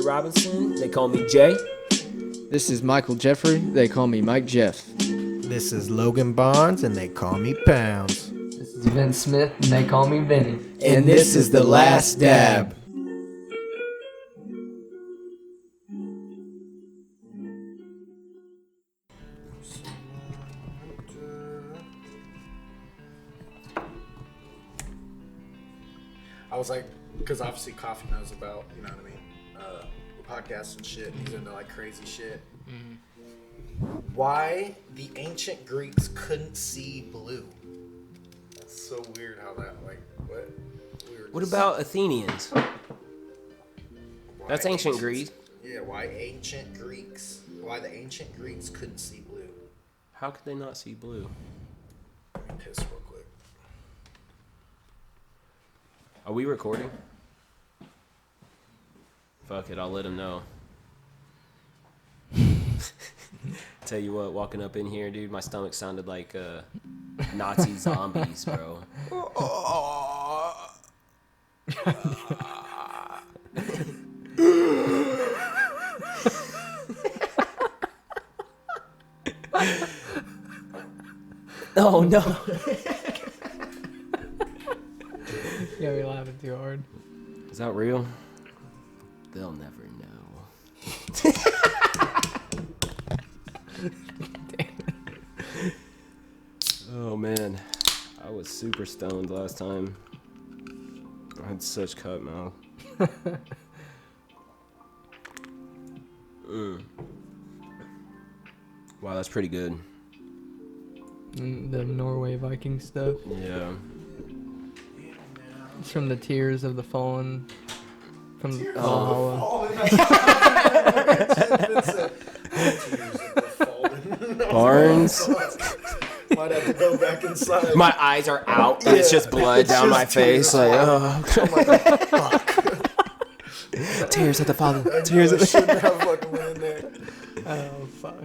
Robinson. They call me Jay. This is Michael Jeffrey. They call me Mike Jeff. This is Logan Barnes, and they call me Pounds. This is Vince Smith, and they call me Vinny. And this is The Last Dab. I was like, because obviously Coffee knows about, you know what I mean, podcasts and shit. He's into like crazy shit. Mm-hmm. Why the ancient Greeks couldn't see blue? That's so weird how that, like, what? What about Athenians? That's ancient Greece. Yeah, why the ancient Greeks couldn't see blue? How could they not see blue? Let me piss real quick. Are we recording? Fuck it, I'll let them know. Tell you what, walking up in here, dude, my stomach sounded like Nazi zombies, bro. Oh no. Yeah, we laughing too hard. Is that real? They'll never know. Oh man, I was super stoned last time. I had such cut mouth. Wow, that's pretty good. The Norway Viking stuff. Yeah. It's from the Tears of the Fallen. From Valhalla. Barnes. Might have to go back inside. My eyes are out and it's just blood down my face. Like, oh. Fuck. Tears of the Fallen. Tears of the Shouldn't have fucking went in there. Oh, fuck.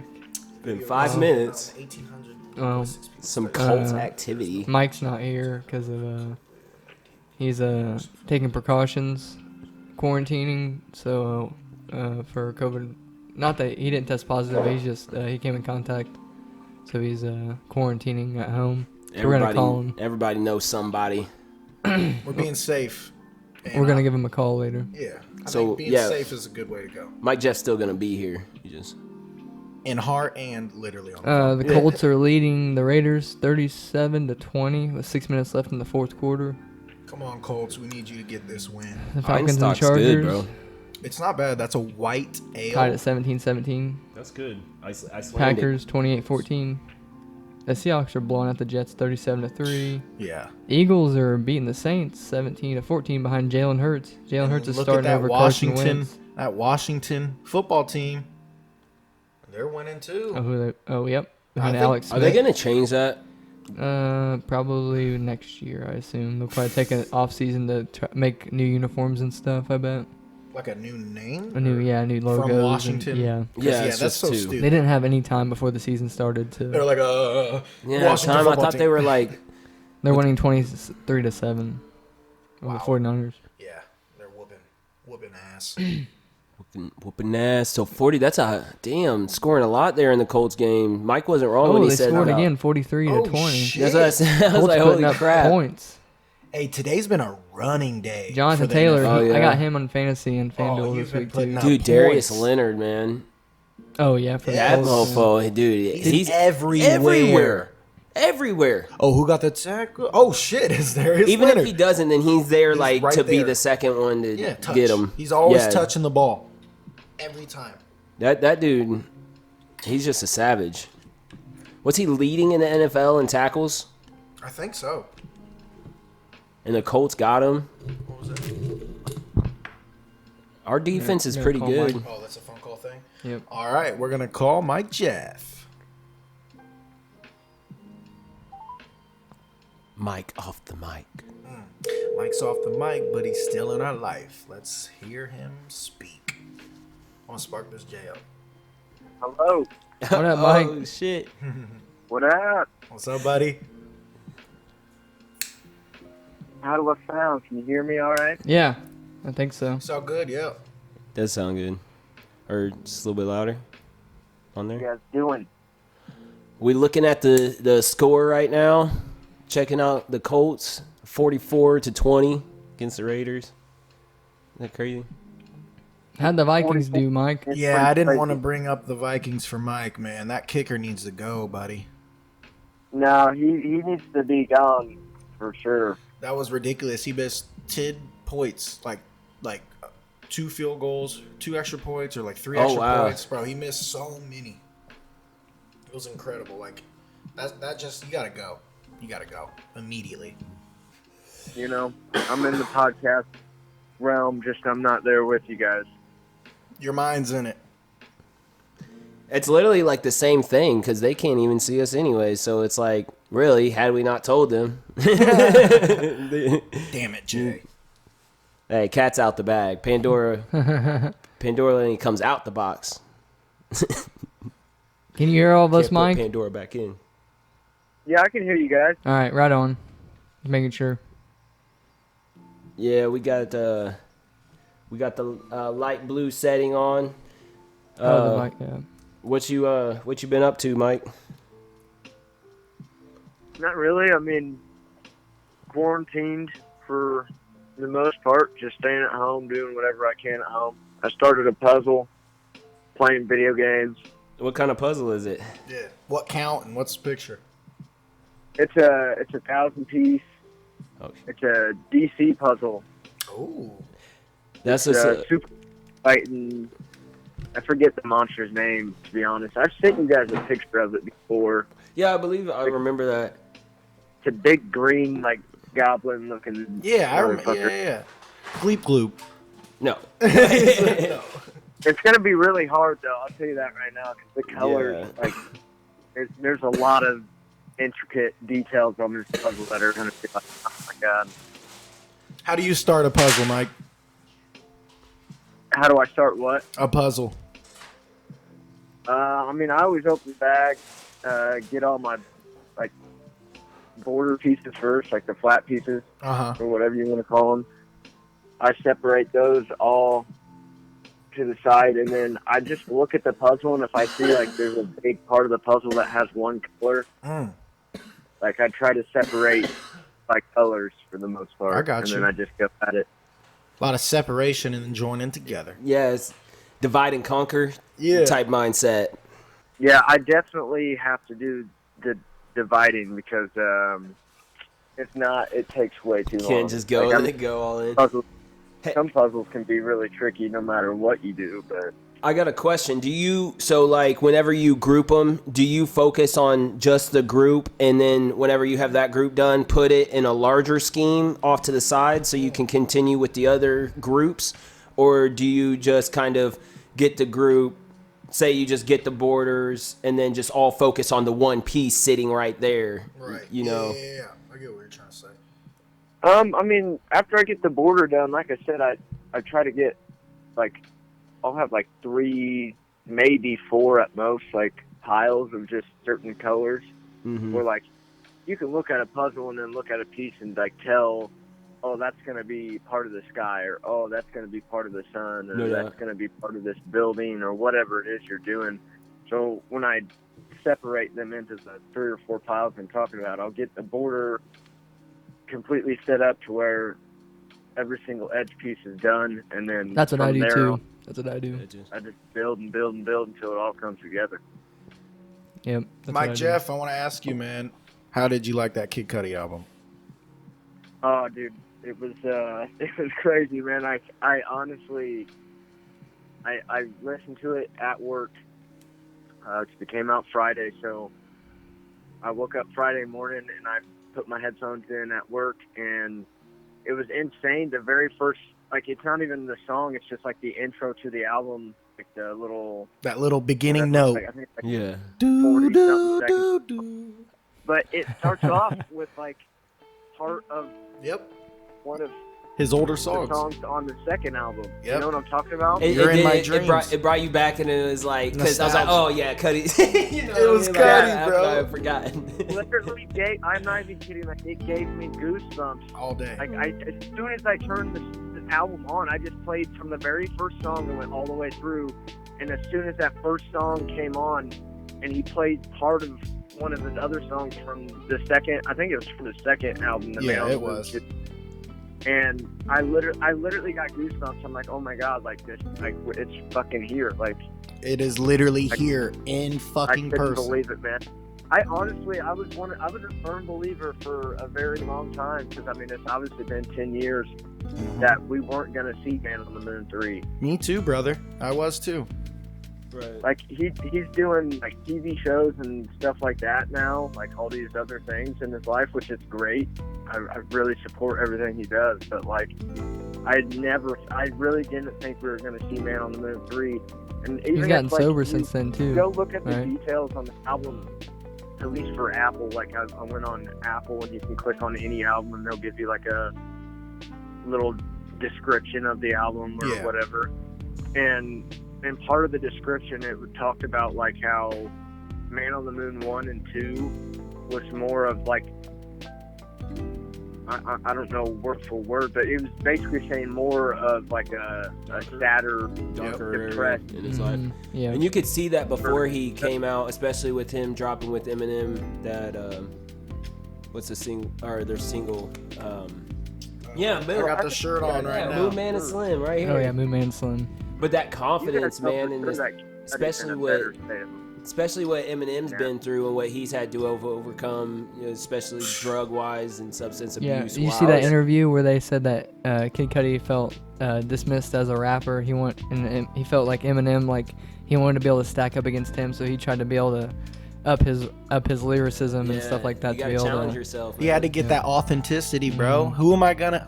Been 5 minutes. 1800. Well, Some cult activity. Mike's not here because of, he's taking precautions, quarantining, so for COVID. Not that he didn't test positive, he's just, he came in contact. So he's quarantining at home. So we're going to call him. Everybody knows somebody. We're being safe. We're going to give him a call later. Yeah. I So, think being yeah. safe is a good way to go. Mike Jeff's still going to be here. You just... In heart and literally on The Colts are leading the Raiders 37-20 with 6 minutes left in the fourth quarter. Come on, Colts. We need you to get this win. The Falcons and Einstock's Chargers good, bro. It's not bad. That's a white ale. tied at 17-17. That's good. Icelandic. Packers 28-14. The Seahawks are blowing out the Jets 37-3. Yeah. Eagles are beating the Saints 17-14 behind Jalen Hurts. Jalen Hurts is Look starting at that over Carson Wentz. That Washington football team. They're winning too. Yep. Behind think- Alex Are they Smith. going to change that? Probably next year, I assume. They'll probably take an off season to make new uniforms and stuff, I bet. Like a new name? New logos. From Washington? Yeah. Yeah, That's it's so just stupid. They didn't have any time before the season started to. They're like, Yeah, Washington time I football thought team. they were like... They're winning 23-7 over the 49ers. Yeah, they're whooping ass. Whooping ass. So 40, that's a... Damn, scoring a lot there in the Colts game. Mike wasn't wrong when he They said... scored about- again, 43-20. shit. That's what I said. I was Colts like, putting holy up crap. points. Hey, today's been a running day. Jonathan for the Taylor, NFL. Oh, yeah. I got him on fantasy and FanDuel you've this been week putting too. up Dude, Darius points. Leonard, man. Oh yeah, for That the Colts. mofo, dude. He's everywhere. Everywhere. Oh, who got the tackle? Oh, shit. Is Darius Even Leonard. if he doesn't, then he's there like right to be there. the second one to Yeah, touch. get him. He's always Yeah. touching the ball. Every time. That dude, he's just a savage. What's he leading in the NFL in tackles? I think so. And the Colts got him. What was it? Our defense is Yeah, pretty call good. Mike. Oh, that's a phone call thing? Yep. All right, we're going to call Mike Jeff. Mike off the mic. Mike's off the mic, but he's still in our life. Let's hear him speak. I want to spark this J up. Hello. What up, Mike? Oh shit. What up? What's up, buddy? How do I sound? Can you hear me all right? Yeah, I think so. It's all good, yeah. Does sound good. Or just a little bit louder on What you there. guys doing? We looking at the score right now. Checking out the Colts, 44-20 against the Raiders. Isn't that crazy? How'd the Vikings do, Mike? It's Yeah, pretty I didn't crazy. want to bring up the Vikings for Mike, man. That kicker needs to go, buddy. No, he needs to be gone for sure. That was ridiculous. He missed 10 points, like 2 field goals, 2 extra points, or like 3 Oh, extra wow. points. Bro, he missed so many. It was incredible. Like, that just, you got to go. You got to go immediately. You know, I'm in the podcast realm, just I'm not there with you guys. Your mind's in it. It's literally like the same thing because they can't even see us anyway. So it's like, really, had we not told them. Damn it, Jay. Hey, cat's out the bag. Pandora Lady comes out the box. Can you hear all of us, Can't put Mike? Pandora back in. Yeah, I can hear you guys. All right, right on. Just making sure. Yeah, we got the light blue setting on. Oh, the mic, yeah. What you been up to, Mike? Not really. I mean, quarantined for the most part, just staying at home, doing whatever I can at home. I started a puzzle, playing video games. What kind of puzzle is it? Yeah. What count and what's the picture? It's a 1,000-piece. Oh, It's a DC puzzle. Ooh. that's just Super fighting. I forget the monster's name, to be honest. I've sent you guys a picture of it before. yeah. I believe I remember that. It's a big green, like, goblin-looking. Yeah, I remember. motherfucker. Yeah. Gleep gloop. No. No. It's gonna be really hard, though. I'll tell you that right now, because the colors, Yeah. like, there's a lot of intricate details on this puzzle that are gonna be like, oh my god. How do you start a puzzle, Mike? How do I start what? A puzzle. I mean, I always open the bag, get all my, like, border pieces first, like the flat pieces, Uh-huh. or whatever you want to call them. I separate those all to the side, and then I just look at the puzzle, and if I see, like, there's a big part of the puzzle that has one color, Mm. like, I try to separate by colors for the most part. I got and you. then I just go at it. A lot of separation and then joining together. Yeah, it's divide and conquer Yeah. type mindset. Yeah, I definitely have to do the dividing because if not, it takes way too You long. can't just go Like, and then go all in. puzzles, Hey. some puzzles can be really tricky no matter what you do, but I got a question. So like whenever you group them, do you focus on just the group and then whenever you have that group done, put it in a larger scheme off to the side so you can continue with the other groups? Or do you just kind of get the group, say you just get the borders and then just all focus on the one piece sitting right there? Right. You know? Yeah. I get what you're trying to say. I mean, after I get the border done, like I said, I try to get, like, I'll have like 3, maybe 4 at most, like, piles of just certain colors. Mhm. Where, like, you can look at a puzzle and then look at a piece and, like, tell, oh, that's going to be part of the sky, or, oh, that's going to be part of the sun, or No doubt. that's going to be part of this building, or whatever it is you're doing. So when I separate them into the 3 or 4 piles I'm talking about, I'll get the border completely set up to where every single edge piece is done, and then That's what I from do there too. on, That's what I do. I just build and build and build until it all comes together. Yep. That's Mike what I do. Jeff, I want to ask you, man, how did you like that Kid Cudi album? Oh, dude, it was crazy, man. I honestly, I listened to it at work. It came out Friday, so I woke up Friday morning and I put my headphones in at work, and it was insane. The very first, like, it's not even the song; it's just like the intro to the album, like the little That little beginning note. Like, I think it's like Yeah. 40-something seconds. But it starts off with like part of Yep. one of His older the songs. songs on the second album. Yep. You know what I'm talking about? You're in my It dreams. brought you back and it was like, because I was like, Nostalgia. oh yeah, Cudi. You know It what I was mean? Cudi, bro. I forgot. Literally gave, I'm not even kidding, like, it gave me goosebumps. All day. Like, as soon as I turned the album on, I just played from the very first song and went all the way through. And as soon as that first song came on, and he played part of one of his other songs from the second, I think it was from the second album. The Yeah, Man it on the Moon was. And I literally got goosebumps. I'm like, oh my god, like this, like it's fucking here. Like It is literally here in I fucking couldn't person. believe it, man. I honestly, I was a firm believer for a very long time because I mean, it's obviously been 10 years that we weren't gonna see Man on the Moon 3. Me too, brother. I was too. Right. Like he's doing like TV shows and stuff like that now, like all these other things in his life, which is great. I really support everything he does, but like I really didn't think we were gonna see Man on the Moon 3. And even He's gotten if, like, sober you since then too. go look at the right? details on the album, at least for Apple. Like I went on Apple and you can click on any album and they'll give you like a little description of the album or Yeah. whatever. And part of the description, it talked about like how Man on the Moon 1 and 2 was more of like, I don't know word for word, but it was basically saying more of like a sadder, Darker depressed. in his life. Yeah. And you could see that before he came out, especially with him dropping with Eminem that what's the single or their single yeah, I got the shirt on right now. Moon Man and Slim right here. Oh yeah, Moon Man Slim. But that You confidence, guys know man, for and sure this, that Cuddy especially did a what better statement. especially what Eminem's Yeah. been through and what he's had to overcome, you know, especially drug wise and substance Yeah, abuse. did you see that interview where they said that Kid Cudi felt dismissed as a rapper? And he felt like Eminem, like he wanted to be able to stack up against him, so he tried to be able to up his lyricism and stuff like that You to gotta be able challenge to. yourself. He had to get that authenticity, bro. Who am I gonna Yeah,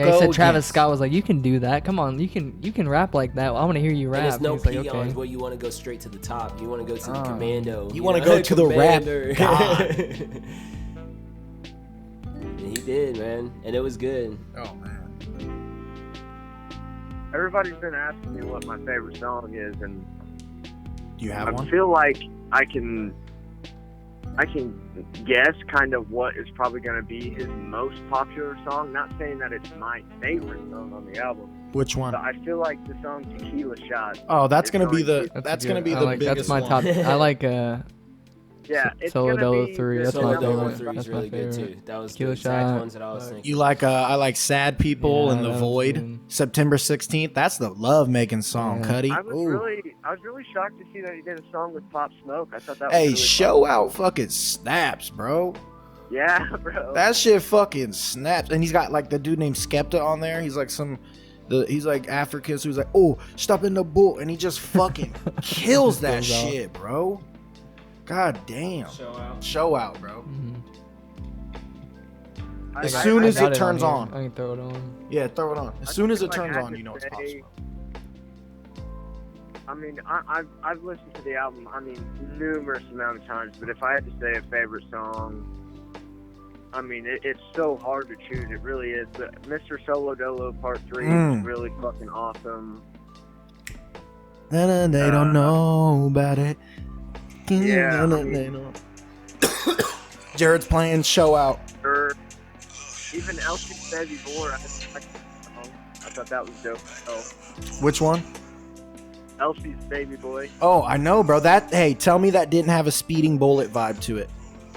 go he said Travis against? Scott was like, "You can do that. Come on, you can rap like that. I want to hear you rap." And it's no He's like, peons, okay. but you want to go straight to the top. You want to go to the commando. You wanna go to the rap commander. god. And he did, man, and it was good. Oh man. Everybody's been asking me what my favorite song is, and Do you have I one? feel like I can guess kind of what is probably going to be his most popular song. Not saying that it's my favorite song on the album, Which one? but I feel like the song Tequila Shot. Oh, that's is gonna be going the to- that's a gonna good- be I the like, biggest That's my one. top. I like Yeah, it's Solo gonna Dolo be 3, the that's my Solo number Dolo favorite. 3 is That's my really good too. favorite. That was the Tequila exact Shot. ones that I was thinking. You like I like Sad People Yeah, and The that was Void. good. September 16th. That's the love making song, Yeah. Cuddy. I was Ooh. really shocked to see that he did a song with Pop Smoke. I thought that was Hey, really show fun. out fucking snaps, bro. Yeah, bro. That shit fucking snaps. And he's got like the dude named Skepta on there. He's like he's like African, so he's like, oh, stop in the boat, and he just fucking kills that Goes out. shit, bro. God damn. Show out, bro. As soon as got it turns here. on. I can throw it on. Yeah, throw it on. As soon as it turns on, you know it's Pop possible. I mean, I've listened to the album, I mean, numerous amount of times, but if I had to say a favorite song, I mean, it's so hard to choose. It really is. But Mr. Solo Dolo Part 3 is really fucking awesome. They don't know about it. Yeah, I They mean- don't. Jared's playing Show Out. Or even Elsie's Baby Boy, I thought that was dope as hell. Which one? Elsie's Baby Boy. Oh, I know, bro. Hey, tell me that didn't have a Speeding Bullet vibe to it.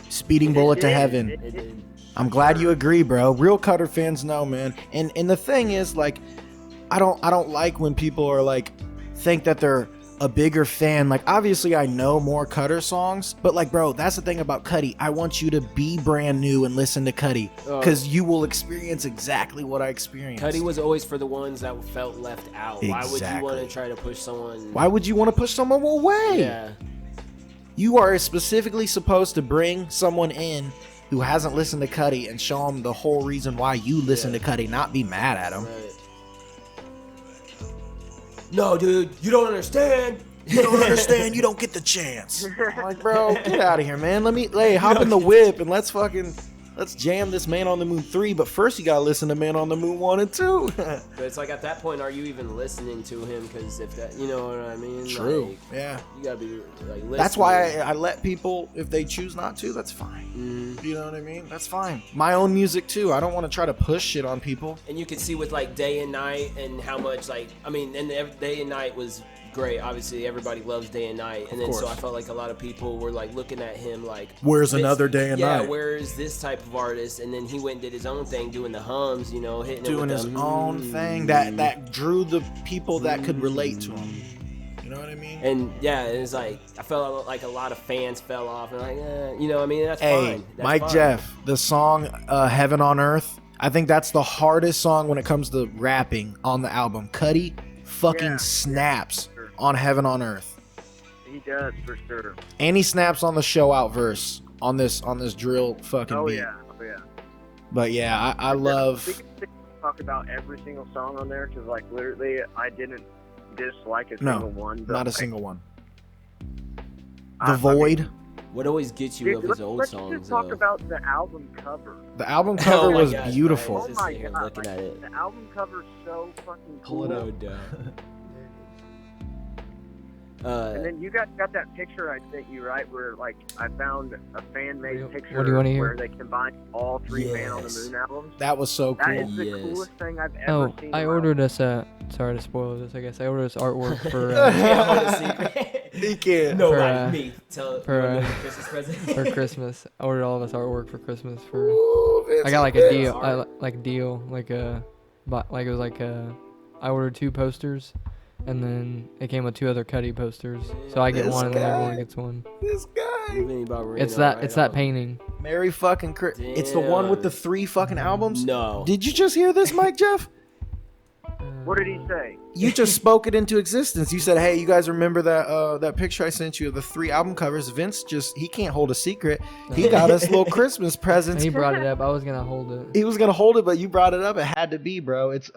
Speeding Bullet to did. Heaven. It did. I'm glad you agree, bro. Real Cutter fans know, man. And the thing is, like, I don't like when people are like think that they're a bigger fan. Like, obviously I know more Cutter songs, but like, bro, that's the thing about Cuddy. I want you to be brand new and listen to Cuddy, because you will experience exactly what I experienced. Cuddy was always for the ones that felt left out. Why would you want to Exactly. try to push someone? Why would you want to push someone away? Yeah. You are specifically supposed to bring someone in who hasn't listened to Cuddy and show them the whole reason why you listen to Cuddy, not be mad at him. Right. No, dude, you don't understand. You don't understand. You don't get the chance. I'm like, bro, get out of here, man. Hey, hop in the whip and let's fucking Let's jam this Man on the Moon 3, but first you gotta listen to Man on the Moon 1 and 2. But it's like at that point, are you even listening to him? Because if that, you know what I mean? True. Like, Yeah. you gotta be like listening. That's why I let people, if they choose not to, that's fine. You know what I mean? That's fine. My own music too. I don't want to try to push shit on people. And you can see with like Day and Night and how much like, I mean, and Day and Night was great. Obviously, everybody loves Day and Night. And then so I felt like a lot of people were like looking at him like, where's another Day and Night? Yeah, where is this type of artist? And then he went and did his own thing, doing the hums, you know, hitting doing it with his the, own thing that drew the people that could relate to him. You know what I mean? And yeah, it's like I felt like a lot of fans fell off and like, you know, I mean, that's Hey, fine. That's Mike fine. Jeff, the song Heaven on Earth, I think that's the hardest song when it comes to rapping on the album. Cuddy fucking snaps on Heaven on Earth. He does for sure. And he snaps on the show out verse on this drill fucking beat. Oh yeah. But yeah, I love. We can talk about every single song on there because, like, literally, I didn't dislike a single one. But, not a like, single one. I The Void. mean, What always gets you dude, of his old let's songs, just talk though? about the album cover. The album cover Oh my was gosh, beautiful. Brian, Oh my Just here god, looking at it. the album cover's so fucking cool. No doubt. And then you guys got that picture I sent you, right? Where, like, I found a fan-made picture what do you wanna hear? where they combined all three Man on the Yes. Moon albums. That was so That cool. is the Yes. coolest thing I've ever Oh, seen. I in my ordered life. us sorry to spoil this, I guess. I ordered us artwork for Can't hold a secret. He can't. Nobody, For, me. Tell for, you want to know the Christmas present. for Christmas. I ordered all of us artwork for Christmas for Ooh, I got like a Vince deal. art. Like a deal, like a, but like it was like a. I ordered 2 posters, and then it came with 2 other Cuddy posters. So I get This one, and then guy. everyone gets one. This guy. It's that painting. Merry fucking It's the one with the 3 fucking albums? No. Did you just hear this, Mike Jeff? What did he say? You just spoke it into existence. You said, "Hey, you guys remember that picture I sent you of the 3 album covers?" Vince he can't hold a secret. He got us little Christmas presents. He brought it up. I was gonna hold it. He was gonna hold it, but you brought it up. It had to be, bro. It's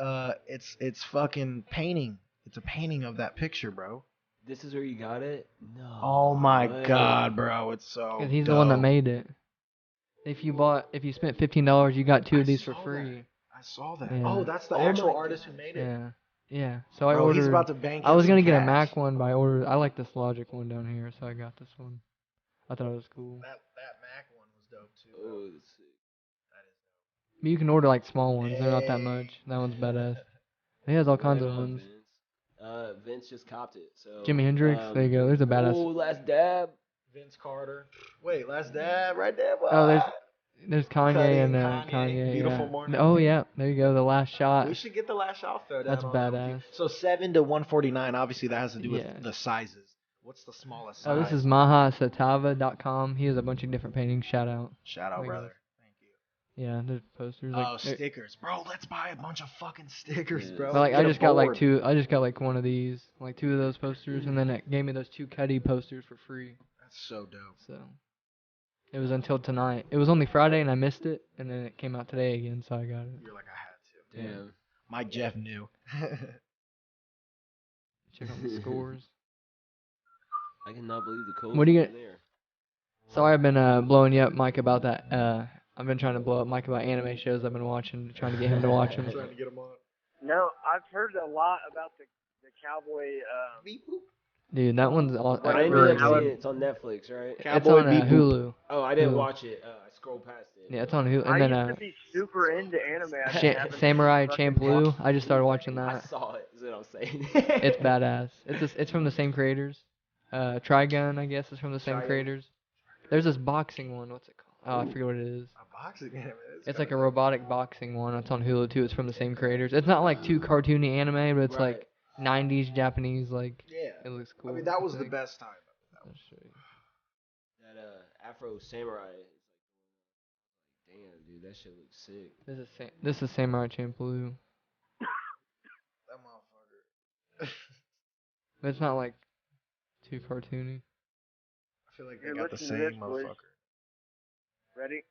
fucking painting. It's a painting of that picture, bro. This is where you got it? No. Oh my way. god, bro. It's so. 'Cause he's the one that dope. made it. If you spent $15, you got 2 of these for saw free. I saw that. Yeah. Oh, that's the Oh actual my artist who made it. Yeah, yeah. So I Bro, ordered. he's about to bank. I was in gonna some get a cash. Mac one, but I like this Logic one down here, so I got this one. I thought it was cool. That Mac one was dope too. Oh, that's sick. But you can order like small ones. They're not that much. That one's badass. He has all kinds of Right on, ones. Vince. Vince just copped it. So Jimi Hendrix. There you go. There's a badass. Oh, last dab. Vince Carter. Wait, last dab right there. Oh, there's Kanye Cuddy and and Kanye, Kanye. Beautiful Yeah. Morning. Oh yeah, there you go. The last shot. We should get the last shot though. That's badass. So 7 to 149. Obviously, that has to do with Yeah. the sizes. What's the smallest Oh, size? this is mahasatava.com. He has a bunch of different paintings. Shout out. Shout out, Like brother. Thank you. Yeah, there's posters. Oh, Like, stickers, bro. Let's buy a bunch of fucking stickers, Yeah. bro. but like Get I a just got like board. 2. I just got like one of these, like 2 of those posters, and then it gave me those 2 Cuddy posters for free. That's so dope. So it was until tonight. It was only Friday and I missed it, and then it came out today again, so I got it. You're like, I had to. Damn. Mike Jeff knew. Check out the scores. I cannot believe the code. What do you was get- there. Sorry, I've been blowing you up, Mike, about that. I've been trying to blow up Mike about anime shows I've been watching, trying to get him to watch them. Trying to get him on. No, I've heard a lot about the cowboy. Dude, that one's all. I didn't really really see good. it. It's on Netflix, right? It's Cowboy on Bebop. Hulu. Oh, I didn't Hulu. watch it. I scrolled past it. Yeah, it's on Hulu. I And then used to be super into anime. I just haven't Samurai fucking Champloo. watched I just started watching I that. saw it. Is what I'm saying. It's badass. It's from the same creators. Trigun, I guess, is from the same Trigun. creators. There's this boxing one. What's it called? Oh, I forget what it is. A boxing game. It's like a robotic boxing one. It's on Hulu too. It's from the same creators. It's not like too cartoony anime, but it's Right. like 90s Japanese. Like Yeah. it looks cool. I mean, that was I the think. best time. I'll show you. That Afro Samurai. Damn, dude, that shit looks sick. This is Samurai Champloo. That motherfucker. But it's not like too cartoony. I feel like Here, they got the listen to same this, boys. motherfucker. Ready?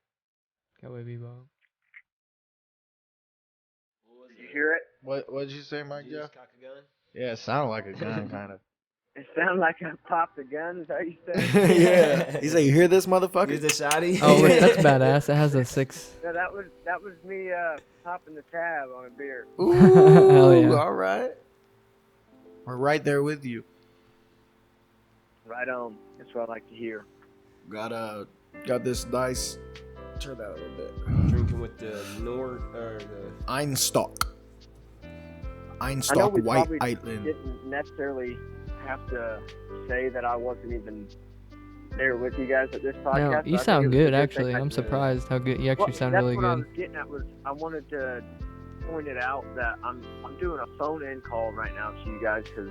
Cowboy Bebop. What was Did you hear it? What did you say, Mike Did you Jeff? just cock a gun? Yeah, it sounded like a gun, kind of. It sounded like I popped a gun. Is that what you said? Yeah. He's like, you hear this, motherfucker? Here's the shotty. Oh, wait, that's badass. It has a 6. No, that was me popping the tab on a beer. Ooh, Hell yeah. all right. We're right there with you. Right on. That's what I like to hear. Got this nice. Turn that a little bit. Drinking with the the Einstock. I know Einstock we White probably Island. didn't necessarily have to say that I wasn't even there with you guys at this podcast. No, but you I think sound it was a good, thing actually. I I'm did. surprised how good you actually sound really That's what I good. was getting at was I wanted to point it out that I'm doing a phone-in call right now to you guys because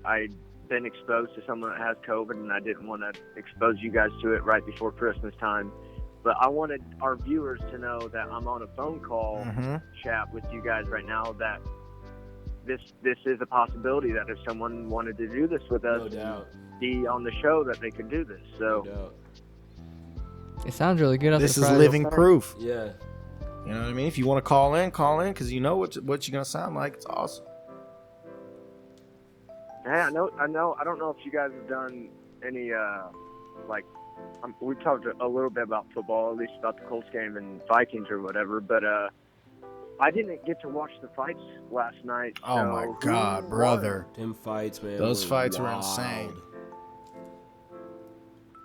I've been exposed to someone that has COVID and I didn't want to expose you guys to it right before Christmas time. But I wanted our viewers to know that I'm on a phone call chat with you guys right now that this is a possibility that if someone wanted to do this with us No doubt. and be on the show that they could do this. No So doubt. It sounds really good. I'm This is surprised. living proof. Yeah. You know what I mean? If you want to call in, because you know what you're going to sound like. It's awesome. hey, I know. I don't know if you guys have done any we talked a little bit about football, at least about the Colts game and Vikings or whatever, but I didn't get to watch the fights last night. Oh, so my who God, won? brother. Them fights, man. Those were fights were wild. insane.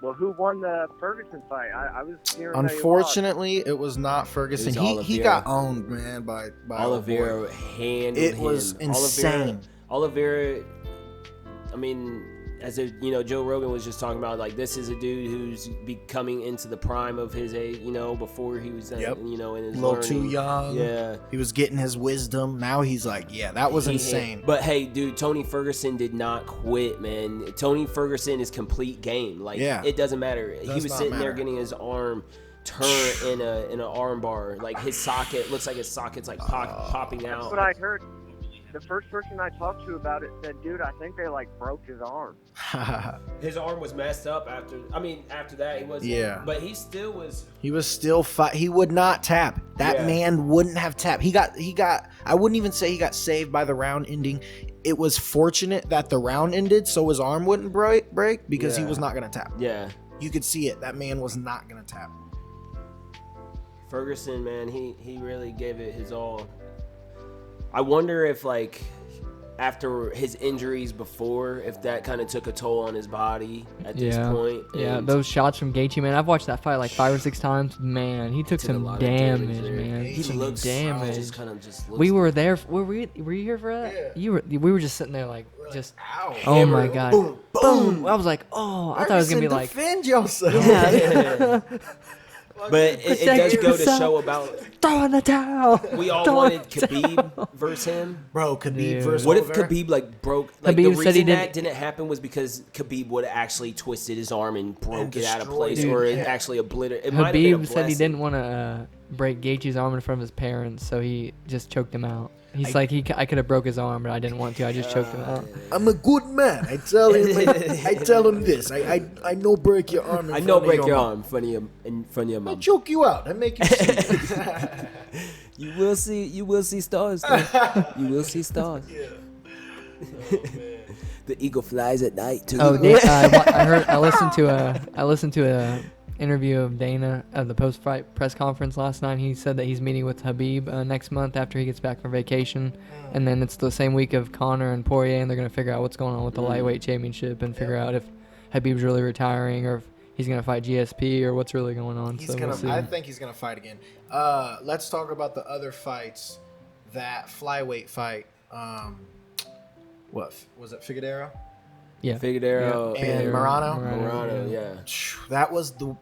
Well, who won the Ferguson fight? I was hearing that he Unfortunately, it was not Ferguson. It was He Oliveira. got owned, man, by Oliveira handled It him. was insane. Oliveira, I mean, as Joe Rogan was just talking about, like, this is a dude who's becoming into the prime of his age, before he was, Yep. in his a little too learning. young. Yeah. He was getting his wisdom. Now he's like, yeah, that was He insane. But hey, dude, Tony Ferguson did not quit, man. Tony Ferguson is complete game. Like, Yeah. it doesn't matter. He Does was not sitting there matter. getting his arm turned in an arm bar. Like, his socket looks like his socket's like popping out. That's what I heard. The first person I talked to about it said, dude, I think they broke his arm. His arm was messed up after that he wasn't. Yeah. But he still was. He was still he would not tap. That Yeah. man wouldn't have tapped. He got I wouldn't even say he got saved by the round ending. It was fortunate that the round ended so his arm wouldn't break because he Yeah. was not going to tap. Yeah. You could see it. That man was not going to tap. Ferguson, man, he really gave it his all. I wonder if, like, after his injuries before, if that kind of took a toll on his body at this point. Yeah, And those shots from Gaethje, man. I've watched that fight like 5 or 6 times. Man, he took took a some lot of damage, there. man. He Some looks damage. just kind of just looks We were there. Were you here for that? Yeah. We were just sitting there like just. Ow. Oh my god! Boom, boom. I was like, oh, I thought it was gonna be Ferguson, like. defend yourself. Yeah. But it does go to show about Throw in the towel. we all Throw in wanted the Khabib towel. versus him. Bro, Khabib Dude. versus What if Oliveira? Khabib broke? Like, Khabib the said he reason didn't- that didn't happen was because Khabib would have actually twisted his arm and broke And it out of destroyed place, it. or it Yeah. actually obliterated. It might have been a Habib said he blessing. didn't want to break Gaethje's arm in front of his parents, so he just choked him out. He's like, I could have broke his arm, but I didn't want to. I just choked him out. I'm a good man. I tell him this. I know break your arm. I know break your arm in front of your I mom. choke you out. I make you see. You will see stars. though. You will see stars. The eagle flies at night too. Oh, I listened to a interview of Dana at the post-fight press conference last night. He said that he's meeting with Habib next month after he gets back from vacation, and then it's the same week of Conor and Poirier, and they're gonna figure out what's going on with the lightweight championship and figure out if Habib's really retiring or if he's gonna fight GSP or what's really going on. We'll see. I think he's gonna fight again. Let's talk about the other fights. That flyweight fight. What was it? Figueroa Yeah. Figueroa and Morano. Morano, yeah. That was the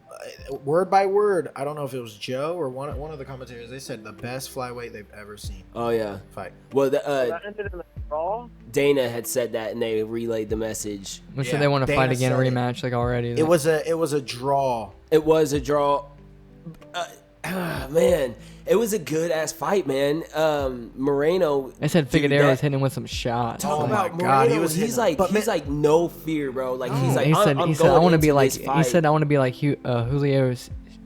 word by word. I don't know if it was Joe or one of the commentators. They said the best flyweight they've ever seen Oh yeah. fight. Well, That ended in a draw. Dana had said that, and they relayed the message. We Yeah, said they want to Dana fight again, a said it. rematch like already. It was a draw. It was a draw. Man, it was a good ass fight, man. Moreno. I said dude, Figueroa was that- hitting him with some shots. Talk Oh my about God, Moreno. he was He's hitting him. But he's like no fear, bro. Like he's like he I'm said going I want to be into like this he fight. said I want to be like Julio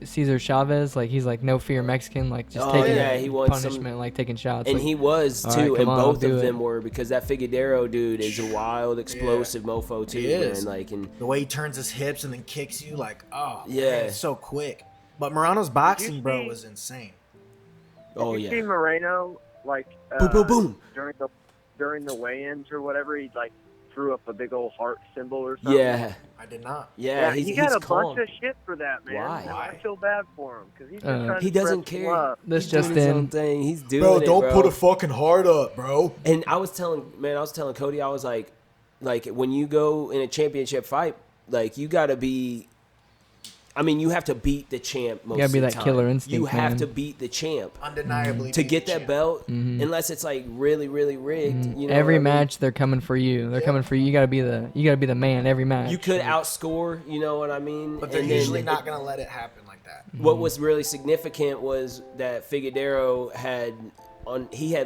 Cesar Chavez, like he's like no fear Mexican, like just Oh, taking yeah, he wants punishment, like taking shots. And like, he was all too, right, and come on, I'll both do of it. them were, because that Figueroa dude is a wild, explosive mofo too, He is. man. Like, and The way he turns his hips and then kicks you, like, oh, Yeah. man, it's so quick. But Morano's boxing, bro, see- was insane. oh Did you see yeah, Moreno like boom, boom, boom. during the weigh-ins or whatever? He like threw up a big old heart symbol or something. Yeah, I did not. yeah. he He's got a calm. bunch of shit for that, man. Why? And I feel bad for him because he's just trying He to doesn't spread care. love. This He's just doing his own in. thing. He's doing Bro, it, don't bro. put a fucking heart up, bro. And I was telling Cody, I was like when you go in a championship fight, like you gotta be. I mean, you have to beat the champ most You gotta be of the that time. killer instinct, You have man. to beat the champ Undeniably. to beat get the that champ. belt, Mhm. unless it's like really, really rigged. You know Every what I mean? match they're coming for you. They're coming for you. You gotta be the man every match. You could outscore. You know what I mean? But they're And then usually not going to let it happen like that. What was really significant was that Figueroa had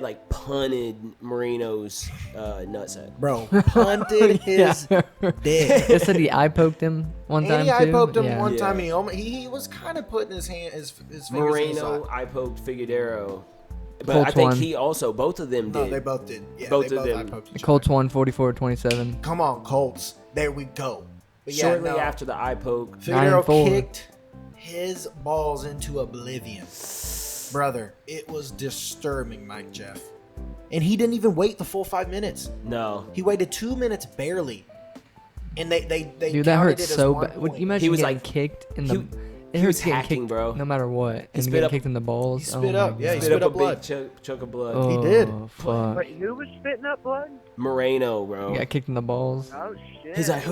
like punted Marino's nutsack. Bro, punted his Yeah. dick. They said he eye poked him one time And he eye too. poked him Yeah. one time. Yeah. He was kind of putting his fingers in his Moreno, side. I poked Figueroa, but Colts I think won. he also both of them No, did. they both did. Yeah, Both they of both them. eye poked The each Colts other. won 44-27. Come on, Colts. There we go. But yeah, Shortly no, after the eye poke, Figueroa 9-4. kicked his balls into oblivion. Brother, it was disturbing, Mike Jeff. And he didn't even wait the full 5 minutes. no, He waited 2 minutes barely. And they Dude, that counted hurts it as so 1 bad. Would point. you imagine He was, getting like- kicked in the? he- It he hurts was getting hacking, kicked, bro. no matter what. And spit getting up- kicked in the balls. he spit up, yeah, he spit spit up up a blood. big chunk of blood. Oh, He did. Fuck. Wait, who was spitting up blood? Moreno, He bro. got kicked in the balls. Oh shit. He's like,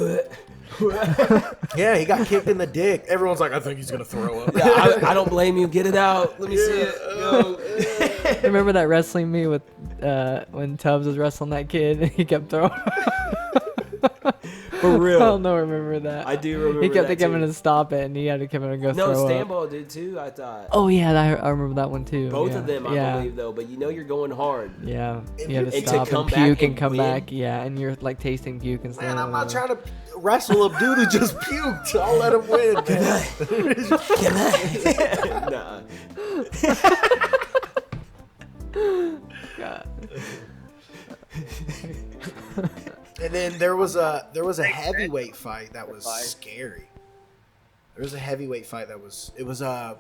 Yeah, he got kicked in the dick. Everyone's like, I think he's gonna throw up. yeah, I don't blame you. Get it out. Let me see it. Yo. Remember that wrestling me with when Tubbs was wrestling that kid and he kept throwing. For real. I don't know. Remember that? I do remember He kept that coming too. to stop it, and he had to come in and go No, throw up. Stanball did too, I thought. Oh yeah, I remember that one too. Both yeah. of them, I yeah. believe, though. But you know you're going hard. Yeah, you had to And to stop come and back puke and and come win? back. Yeah, and you're like tasting puke and stuff. Man, I'm not trying to wrestle a dude who just puked. I'll let him win, man. Nah. God. And then there was a heavyweight fight that was scary. There was a heavyweight fight that was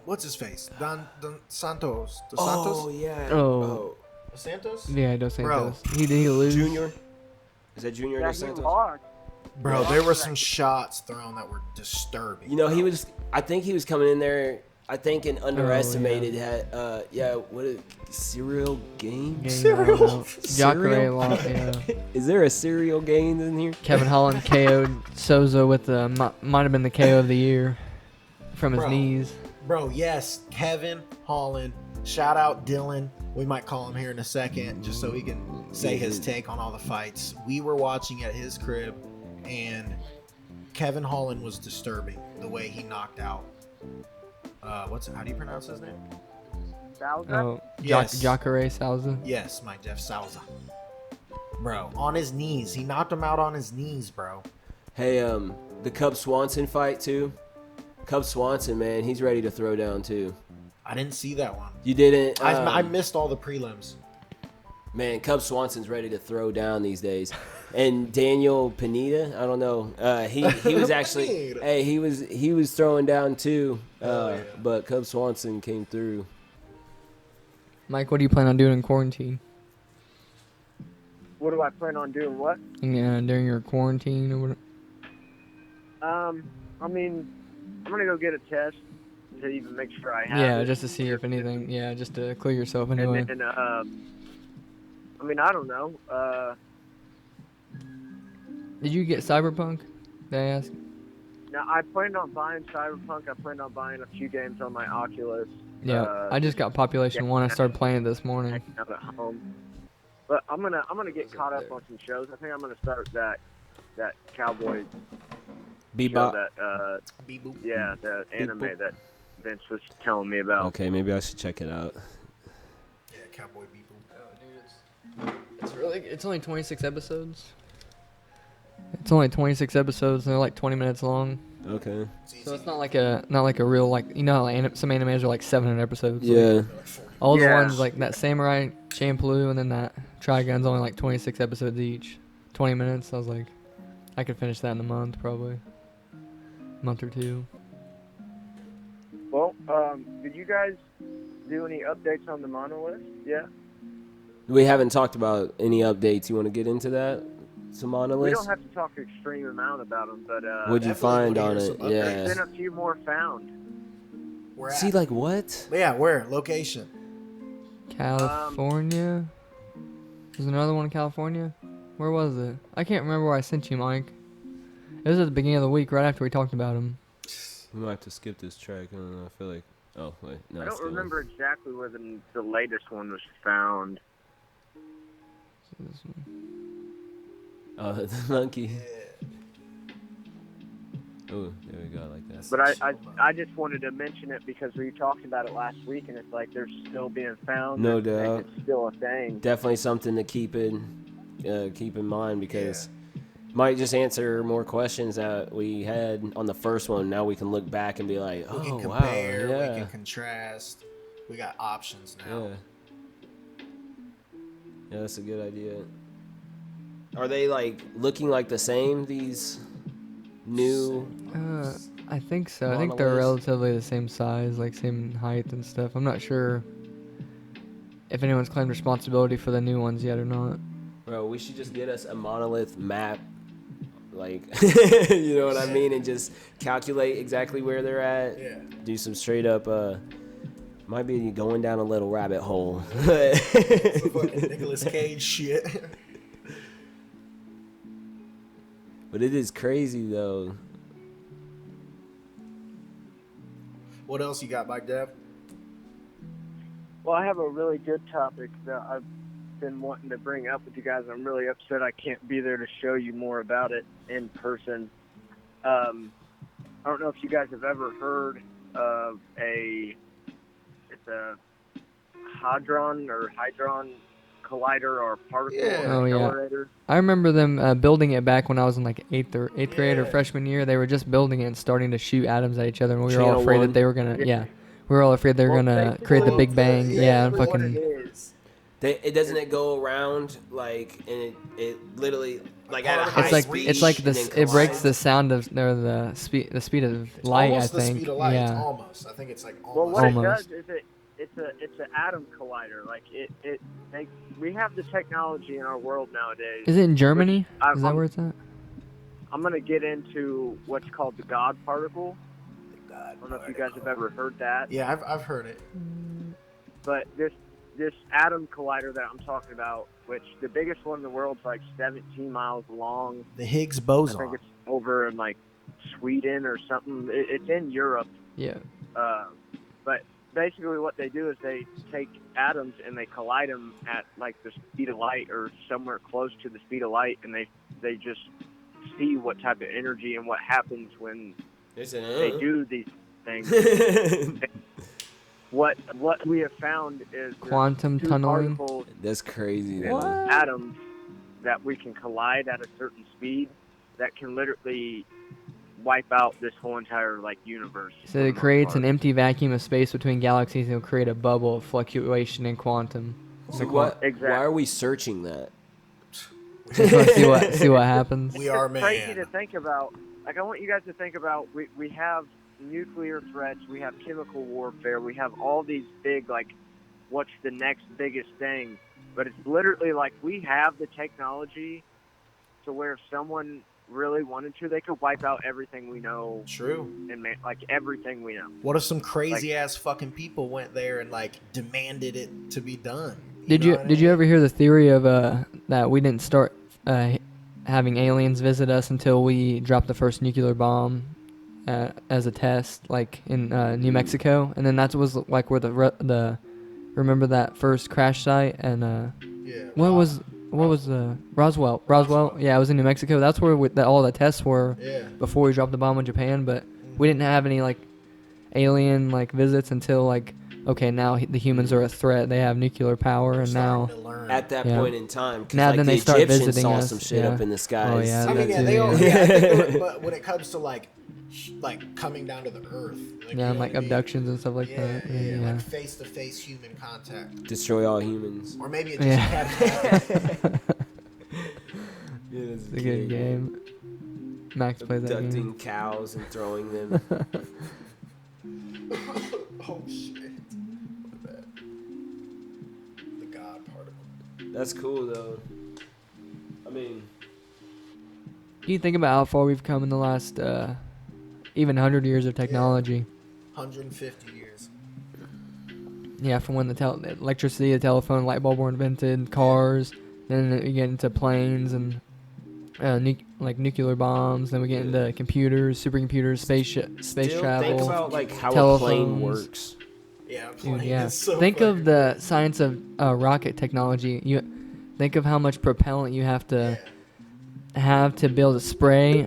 what's his face? Don Santos. Dos Santos? Oh, yeah. Oh. Dos Santos? Yeah, Dos Bro. Santos. He did lose. Junior? Is that Junior Yeah, Dos he Santos? lost. Bro, there were some shots thrown that were disturbing. You know, I think he was coming in there, and underestimated. What is serial game? Cereal. Jacare lost. Yeah. Is there a serial game in here? Kevin Holland KO'd Souza with the might have been the KO of the year from his Bro. knees. Bro, yes, Kevin Holland. Shout out Dylan. We might call him here in a second just so he can say his take on all the fights. We were watching at his crib, and Kevin Holland was disturbing the way he knocked out. How do you pronounce his name? Salza? Oh, Yes. Jacare Souza. Yes, Mike Jeff Salza. Bro, on his knees. He knocked him out on his knees, bro. Hey, the Cub Swanson fight too. Cub Swanson, man, he's ready to throw down too. I didn't see that one. You didn't? I missed all the prelims. Man, Cub Swanson's ready to throw down these days. And Daniel Pineda, I don't know. He was actually Pineda. hey, he was throwing down too. But Cub Swanson came through. Mike, what do you plan on doing in quarantine? What do I plan on doing? What? Yeah, during your quarantine or whatever. I mean, I'm gonna go get a test to even make sure I have Yeah, it. just to see if anything. Yeah, just to clear yourself anyway. And then, I mean, I don't know. Did you get Cyberpunk? Did I ask? Now I planned on buying Cyberpunk. I planned on buying a few games on my Oculus. Yeah, I just got Population 1. I started playing it this morning. Hanging out at home. But I'm gonna get caught up on some shows. I think I'm gonna start that cowboy show Bebop. that Beep boop. yeah, the anime Boop. that Vince was telling me about. Okay, maybe I should check it out. Yeah, Cowboy Beep boop. It's only 26 episodes. It's only 26 episodes, and they're like 20 minutes long. Okay. So it's not like a real like how some animes are like 700 episodes. Like, Yeah. all the Yeah. ones like that Samurai Champloo and then that Trigun's only like 26 episodes each, 20 minutes. I was like, I could finish that in a month probably, month or two. Well, did you guys do any updates on the monolith? Yeah. We haven't talked about any updates. You want to get into that? Some We monoliths? don't have to talk extreme amount about them, but What'd you Definitely find wanna on hear it? some updates. Yeah. there's been a few more found. Where See, at? like what? Yeah, where? Location. California. There's another one in California. Where was it? I can't remember where I sent you, Mike. It was at the beginning of the week, right after we talked about him. We might have to skip this track. I don't know. I feel like. Oh wait, no. I it's don't still- remember exactly where the latest one was found. This one. Oh, the monkey. Oh, there we go. I like that. But I just wanted to mention it because we talked about it last week, and it's like they're still being found. No and doubt. It's still a thing. Definitely something to keep in mind because might just answer more questions that we had on the first one. Now we can look back and be like, oh We can wow, compare, yeah, we can contrast. We got options now. yeah, that's a good idea. Are they like looking like the same? These new? I think so. I think they're Monoliths? relatively the same size, like same height and stuff. I'm not sure if anyone's claimed responsibility for the new ones yet or not. Bro, we should just get us a monolith map. Like, you know what I mean? And just calculate exactly where they're at. Yeah. Do some straight up, might be going down a little rabbit hole. Fucking Nicolas Cage shit. But it is crazy, though. What else you got, Mike Dev? Well, I have a really good topic that I've been wanting to bring up with you guys. I'm really upset I can't be there to show you more about it in person. I don't know if you guys have ever heard of it's a hadron collider or particle Yeah. Oh, yeah. accelerator. I remember them building it back when I was in like eighth grade or Yeah. freshman year. They were just building it and starting to shoot atoms at each other, and we were all Channel afraid one. that they were gonna. Yeah. Yeah, we were all afraid they were Well, gonna basically create the what Big Bang. Yeah, and what fucking. it is. Doesn't it go around like and it literally like at a high It's like speed? it's like and this. then It breaks collides? the sound of or the speed of light. Almost I the think. speed of light. Yeah. Almost. I think it's like Well, almost. what Almost. it does is it's an atom collider. Like we have the technology in our world nowadays. Is it in Germany? I'm- Is that where it's at? I'm gonna get into what's called the God particle. God, I don't know if you guys have ever heard that, Yeah, I've heard it. but this atom collider that I'm talking about, which the biggest one in the world's like 17 miles long. The Higgs I boson. think it's over in like Sweden or something. It's in Europe. Yeah. But basically what they do is they take atoms and they collide them at like the speed of light or somewhere close to the speed of light, and they just see what type of energy and what happens when they do these things. What we have found is there's Quantum two tunneling? particles That's crazy. and though. atoms that we can collide at a certain speed that can literally wipe out this whole entire like universe. So for the it most creates an part. empty vacuum of space between galaxies and will create a bubble of fluctuation in quantum. So what? Exactly. Why are we searching that? Just want to see what happens. We are It's crazy man. to think about. Like, I want you guys to think about, we have nuclear threats, we have chemical warfare, we have all these big, like, what's the next biggest thing? But it's literally like we have the technology to where if someone really wanted to, they could wipe out everything we know True. and like everything we know. What if some crazy ass fucking people went there and like demanded it to be done? Did know you what I did you mean? ever hear the theory of that we didn't start having aliens visit us until we dropped the first nuclear bomb as a test, like in New Mexico, and then that was like where the remember that first crash site and Yeah. what was Roswell? Yeah, it was in New Mexico. That's where all the tests were Yeah. before we dropped the bomb in Japan. But we didn't have any like alien like visits until like okay, now the humans are a threat. They have nuclear power, and now Starting to learn. At that Yeah. point in time, 'cause, Now like, then the they start Egyptians visiting saw us, some shit yeah. up in the skies. Oh, yeah, I mean, that yeah, too, they all. yeah. Yeah, I think but when it comes to like like coming down to the earth. Like, Yeah, you know like what I mean? abductions and stuff like Yeah, that. yeah, Yeah. like face-to-face human contact. Destroy all humans. Or maybe it just Yeah. had Yeah, It's a good game. Max plays that Abducting game. cows and throwing them. Oh shit. The God particle. That's cool though. I mean, Do you think about how far we've come in the last even 100 years of technology? 150 years. Yeah, from when the electricity, the telephone, light bulb were invented, cars, then you get into planes and like nuclear bombs. Then we get into computers, supercomputers, space still travel. think about like how a telephones. plane works. Yeah, Dude, plane yeah. is so Think of fucking the crazy. science of rocket technology. You think of how much propellant you have to be able to spray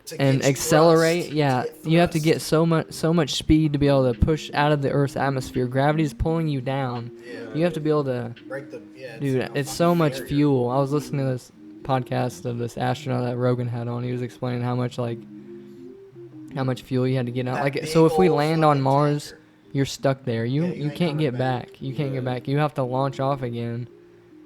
To and get accelerate. thrust, Yeah, you have to get so much speed to be able to push out of the Earth's atmosphere. Gravity's pulling you down. Yeah. You have to be able to. Break the Dude, like a it's fucking so much barrier. fuel. I was listening to this podcast of this astronaut that Rogan had on. He was explaining how much fuel you had to get out. That Like, big so if we old land on fucking Mars, tanker. you're stuck there. You Yeah, you ain't can't coming get back. back. You can't get back. You have to launch off again.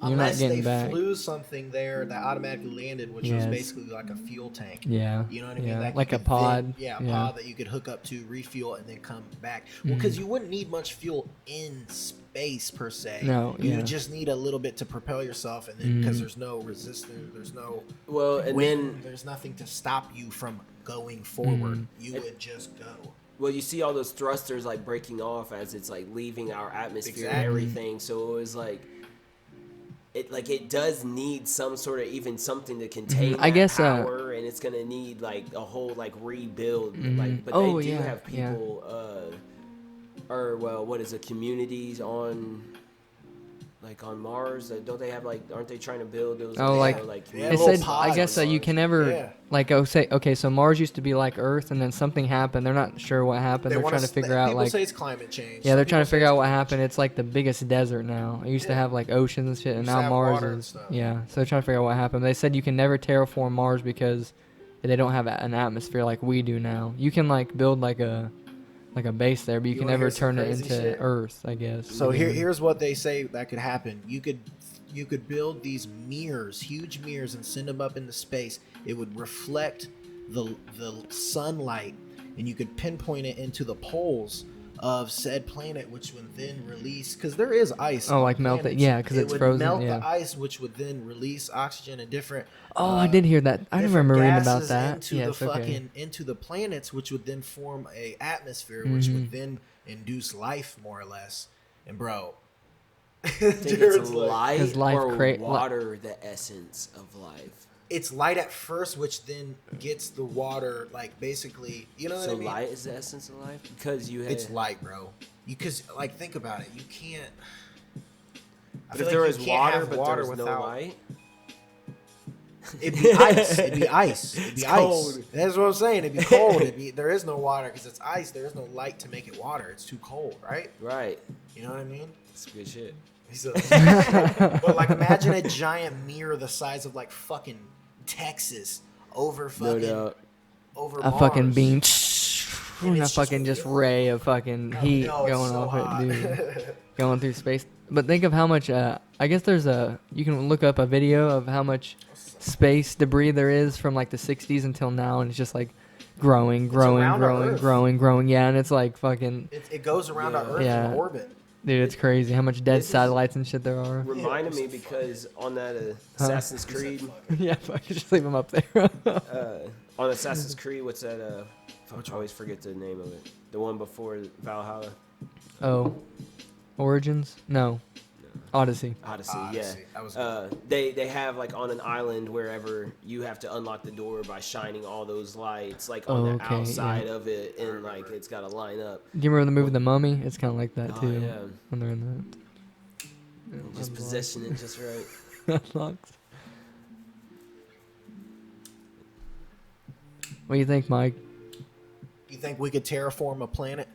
You're Unless not getting they back. flew something there that automatically landed, which was Yes. basically like a fuel tank. Yeah. You know what I mean? Yeah. That you Like a could pod. Then, a pod that you could hook up to, refuel, and then come back. Well, Mm-hmm. because you wouldn't need much fuel in space per se. No, You yeah. just need a little bit to propel yourself, and then because there's no resistance, there's no Well, and wind, then there's nothing to stop you from going forward. Mm-hmm. You would just go. well, you see all those thrusters like breaking off as it's like leaving our atmosphere and Exactly. everything. So it was like it does need some sort of even something to contain I that guess, power, and it's gonna need like a whole like rebuild. Like, but Oh, they do yeah, have yeah. people, or well, what is it? Communities on. Like on Mars, don't they have like? Aren't they trying to build those? Oh, like- Yeah, It little said, pods I guess on you Mars. can never, Yeah. like, okay, so Mars used to be like Earth, and then something happened. They're not sure what happened. They're wanna trying to figure out, people like, say it's climate change. yeah, Some they're trying people to say figure it's out what climate happened. It's like the biggest desert now. It used to Yeah. have, like, oceans and shit, and Used to now have Mars water and is, stuff. yeah. So they're trying to figure out what happened. They said you can never terraform Mars because they don't have an atmosphere like we do now. You can, like, build, like a base there, but you You can wanna never hear some turn it crazy into shit? Earth, I guess. So Yeah. here's what they say that could happen. You could build these mirrors, huge mirrors, and send them up into space. It would reflect the sunlight, and you could pinpoint it into the poles of said planet, which would then release, because there is ice. Oh, on like melt it, planets. yeah, 'cause It it's would frozen, Melt yeah. the ice, which would then release oxygen and different. Oh, I did hear that. I different remember reading about gases that. into Yes, the okay. fucking into the planets, which would then form a atmosphere, which Mm-hmm. would then induce life, more or less. And bro, Think dude, it's it's like- light 'Cause life or water, the essence of life. it's light at first, which then gets the water, like basically, you know what So I mean? light is the essence of life because you have. It's light, bro. Because like think about it, you can't. But if there was water, but there was no light, It'd be ice. It'd be ice. It'd be It's ice. cold. That's what I'm saying. It'd be cold. There is no water because it's ice. There is no light to make it water. It's too cold, right? right? You know what I mean? That's good shit. So- but like, imagine a giant mirror the size of like fucking Texas over No fucking doubt. over A Mars. fucking beam. And A it's fucking just ray of fucking heat No, it's going so off hot. it, dude. Going through space. But think of how much. I guess you can look up a video of how much space debris there is from like the 60s until now, and it's just like growing. around our Earth. Yeah, and it's like fucking. It goes around our Earth Yeah. in orbit. Dude, it's crazy how much dead This is- satellites and shit there are. Reminded me because on that Assassin's Creed, Yeah, fuck, just leave them up there. on Assassin's Creed, what's that? I always forget the name of it. The one before Valhalla, Oh, Origins? No, Odyssey. Odyssey. Odyssey. That was They have like on an island wherever you have to unlock the door by shining all those lights like on Oh, the okay, outside of it, and like it's got to line up. Do you remember the movie The Mummy? It's kind of like that Oh, too. yeah. When they're in Just possessing it just right. that. Unlocks. What do you think, Mike? You think we could terraform a planet?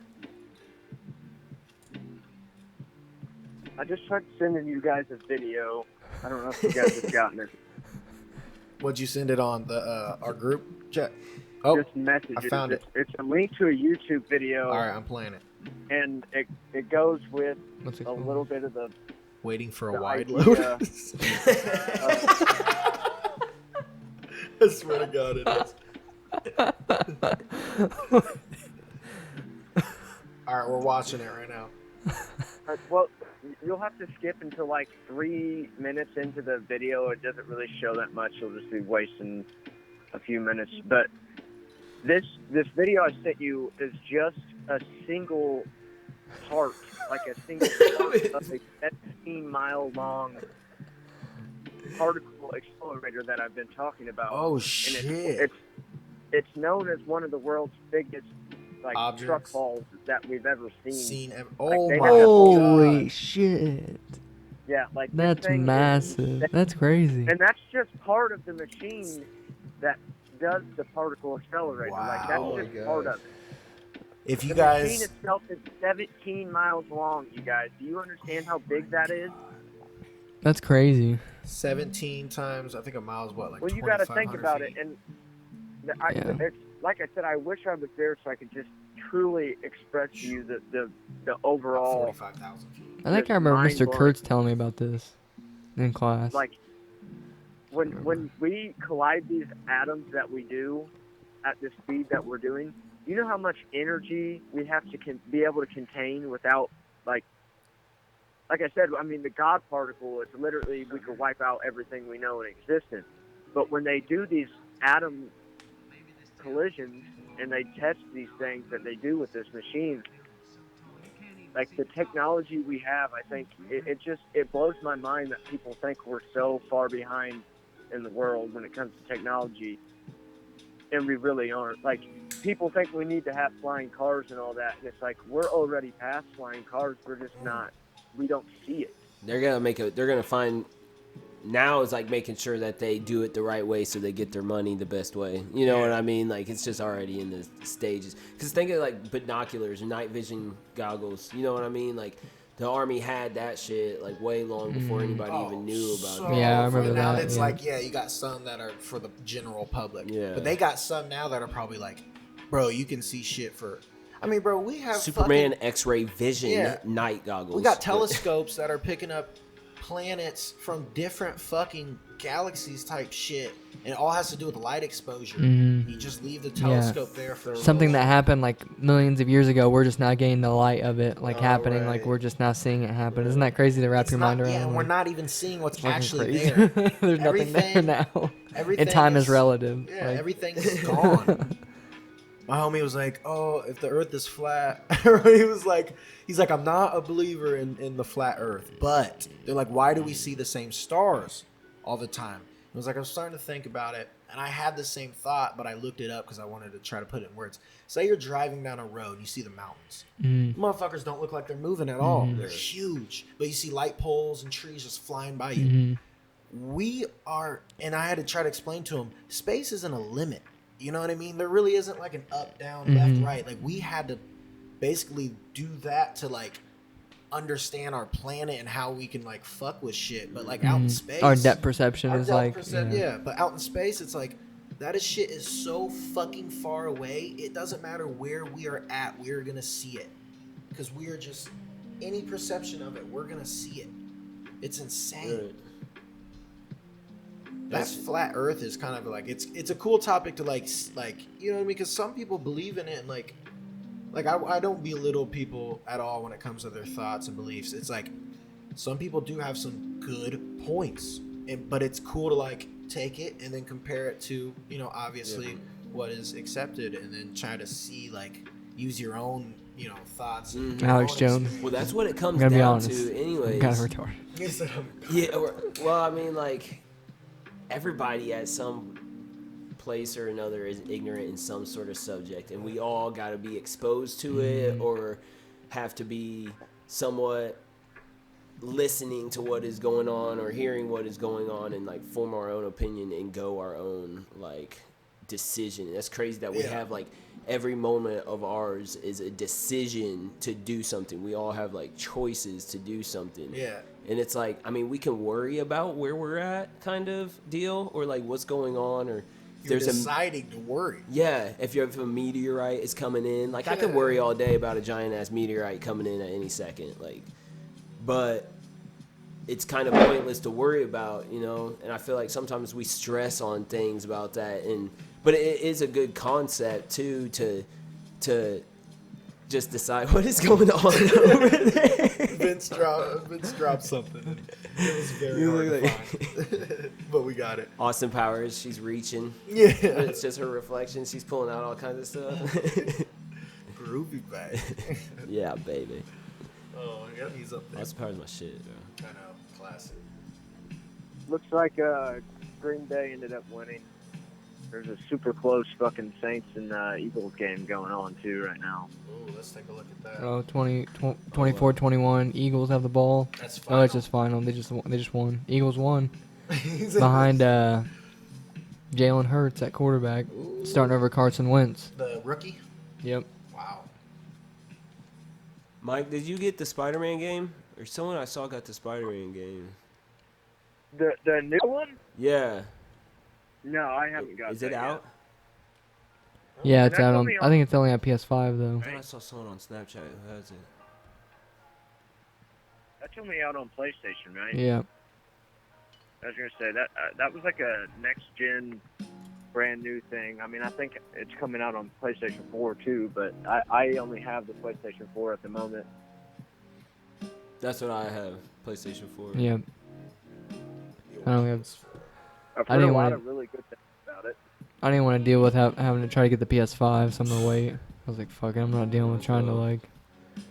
I just tried sending you guys a video. I don't know if you guys have gotten it. Would you send it on the our group chat? Oh, just messages. I found it. It's a link to a YouTube video, All right, I'm playing it. and it goes with What's it a called? little bit of the Waiting for a the wide idea. load. I swear to God, it is. All right, we're watching it right now. Well, you'll have to skip until like 3 minutes into the video. It doesn't really show that much. You'll just be wasting a few minutes. But this video I sent you is just a single part, like a single part of a 17-mile long particle accelerator that I've been talking about. Oh And shit! it's known as one of the world's biggest like Objects. truck falls that we've ever seen. Oh they my have- Holy God. shit. Yeah, like this That's thing is massive. insane. That's crazy. And that's just part of the machine that does the particle accelerator. Like Wow. that's just part of it. If you The machine guys, itself is 17 miles long, you guys. Do you understand how big that is? That's crazy. 17 times, I think a mile is what, like Well, you got to think 2,500 about feet? it. And Yeah. it's like I said, I wish I was there so I could just truly express to you the overall 45,000 feet. I think I remember Mr. mind-blowing. Kurtz telling me about this in class. like when we collide these atoms that we do at the speed that we're doing. You know how much energy we have to be able to contain without like I said. I mean, the God particle is literally we could wipe out everything we know in existence. But when they do these atom collisions and they test these things that they do with this machine, like the technology we have, I think it blows my mind that people think we're so far behind in the world when it comes to technology, and we really aren't. Like people think we need to have flying cars and all that, and it's like we're already past flying cars. We're just not. We don't see it. They're gonna find. Now is like making sure that they do it the right way so they get their money the best way. You know what I mean? Like it's just already in the stages. Because think of like binoculars, night vision goggles. You know what I mean? Like the Army had that shit like way long before anybody even knew about it. Yeah, I remember now that, it's yeah. like, you got some that are for the general public. Yeah. But they got some now that are probably like, bro, you can see shit for. I mean, bro, we have Superman fucking, X-ray vision Yeah. night goggles. we got telescopes that are picking up planets from different fucking galaxies type shit, and it all has to do with light exposure. Mhm. You just leave the telescope there for Something that happened like millions of years ago. We're just now getting the light of it like Oh, happening. right. Like we're just now seeing it happen. Isn't that crazy to wrap It's your not, mind around? yeah, and Like, we're not even seeing what's fucking actually crazy. there. There's nothing there Everything- now. Everything And time is relative. Yeah, Like- everything is gone. My homie was like, "Oh, if the Earth is flat," he's like, "I'm not a believer in the flat Earth." But they're like, "Why do we see the same stars all the time?" I was like, I'm starting to think about it, and I had the same thought, but I looked it up because I wanted to try to put it in words. Say you're driving down a road, you see the mountains. Motherfuckers don't look like they're moving at all. They're huge, but you see light poles and trees just flying by you. We are, and I had to try to explain to him, space isn't a limit. You know what I mean? There really isn't like an up, down, left, right. Like we had to basically do that to like understand our planet and how we can like fuck with shit. But like out in space, Our depth perception our is depth like percep- yeah. But out in space, it's like that is shit is so fucking far away. It doesn't matter where we are at, we're gonna see it because we are just any perception of it, we're gonna see it. It's insane. Right. That's flat Earth is kind of like it's a cool topic to like you know what I mean, because some people believe in it and like I don't belittle people at all when it comes to their thoughts and beliefs. It's like some people do have some good points, but it's cool to like take it and then compare it to, you know, obviously what is accepted, and then try to see like use your own, you know, thoughts. And your Alex own Jones. Well, that's what it comes I'm gonna be down honest. to, anyways. Kind of retarded. experience. Yeah. Well, I mean, like everybody at some place or another is ignorant in some sort of subject, and we all got to be exposed to it or have to be somewhat listening to what is going on or hearing what is going on and like form our own opinion and go our own like decision. And that's crazy that we have like every moment of ours is a decision to do something. We all have like choices to do something. Yeah. And it's like, I mean, we can worry about where we're at kind of deal or like what's going on or You're there's deciding to worry. if you have a meteorite is coming in, like I could worry all day about a giant ass meteorite coming in at any second, like, but it's kind of pointless to worry about, you know. And I feel like sometimes we stress on things about that, but it is a good concept too to just decide what is going on over there. Vince dropped something. It was very hard to find, but we got it. Austin Powers, she's reaching. Yeah, It's just her reflection. She's pulling out all kinds of stuff. groovy bag. Yeah, baby. Oh, yeah, he's up there. Austin Powers my shit, bro. I know, classic. Looks like Green Bay ended up winning. There's a super close fucking Saints and Eagles game going on too right now. Ooh, let's take a look at that. Oh, 24-21. Eagles have the ball. That's Oh, final. it's just final. They just won. Eagles won He's behind Jalen Hurts at quarterback, starting over Carson Wentz. the rookie. Yep. Wow. Mike, did you get the Spider-Man game? Or someone I saw got the Spider-Man game? The new one? Yeah. No, I haven't got. Is it that out? Yeah, it's That's out on. only I think it's only on PS5 though. I thought I saw someone on Snapchat who has it. That's only out on PlayStation, right? Yeah. I was gonna say that was like a next gen, brand new thing. I mean, I think it's coming out on PlayStation 4 too, but I only have the PlayStation 4 at the moment. That's what I have. PlayStation 4. Yeah. I don't have. I've I heard a didn't lot wanna- of really good things about it. I didn't want to deal with having to try to get the PS5, so I'm gonna wait. I was like, fuck it, I'm not dealing with trying to like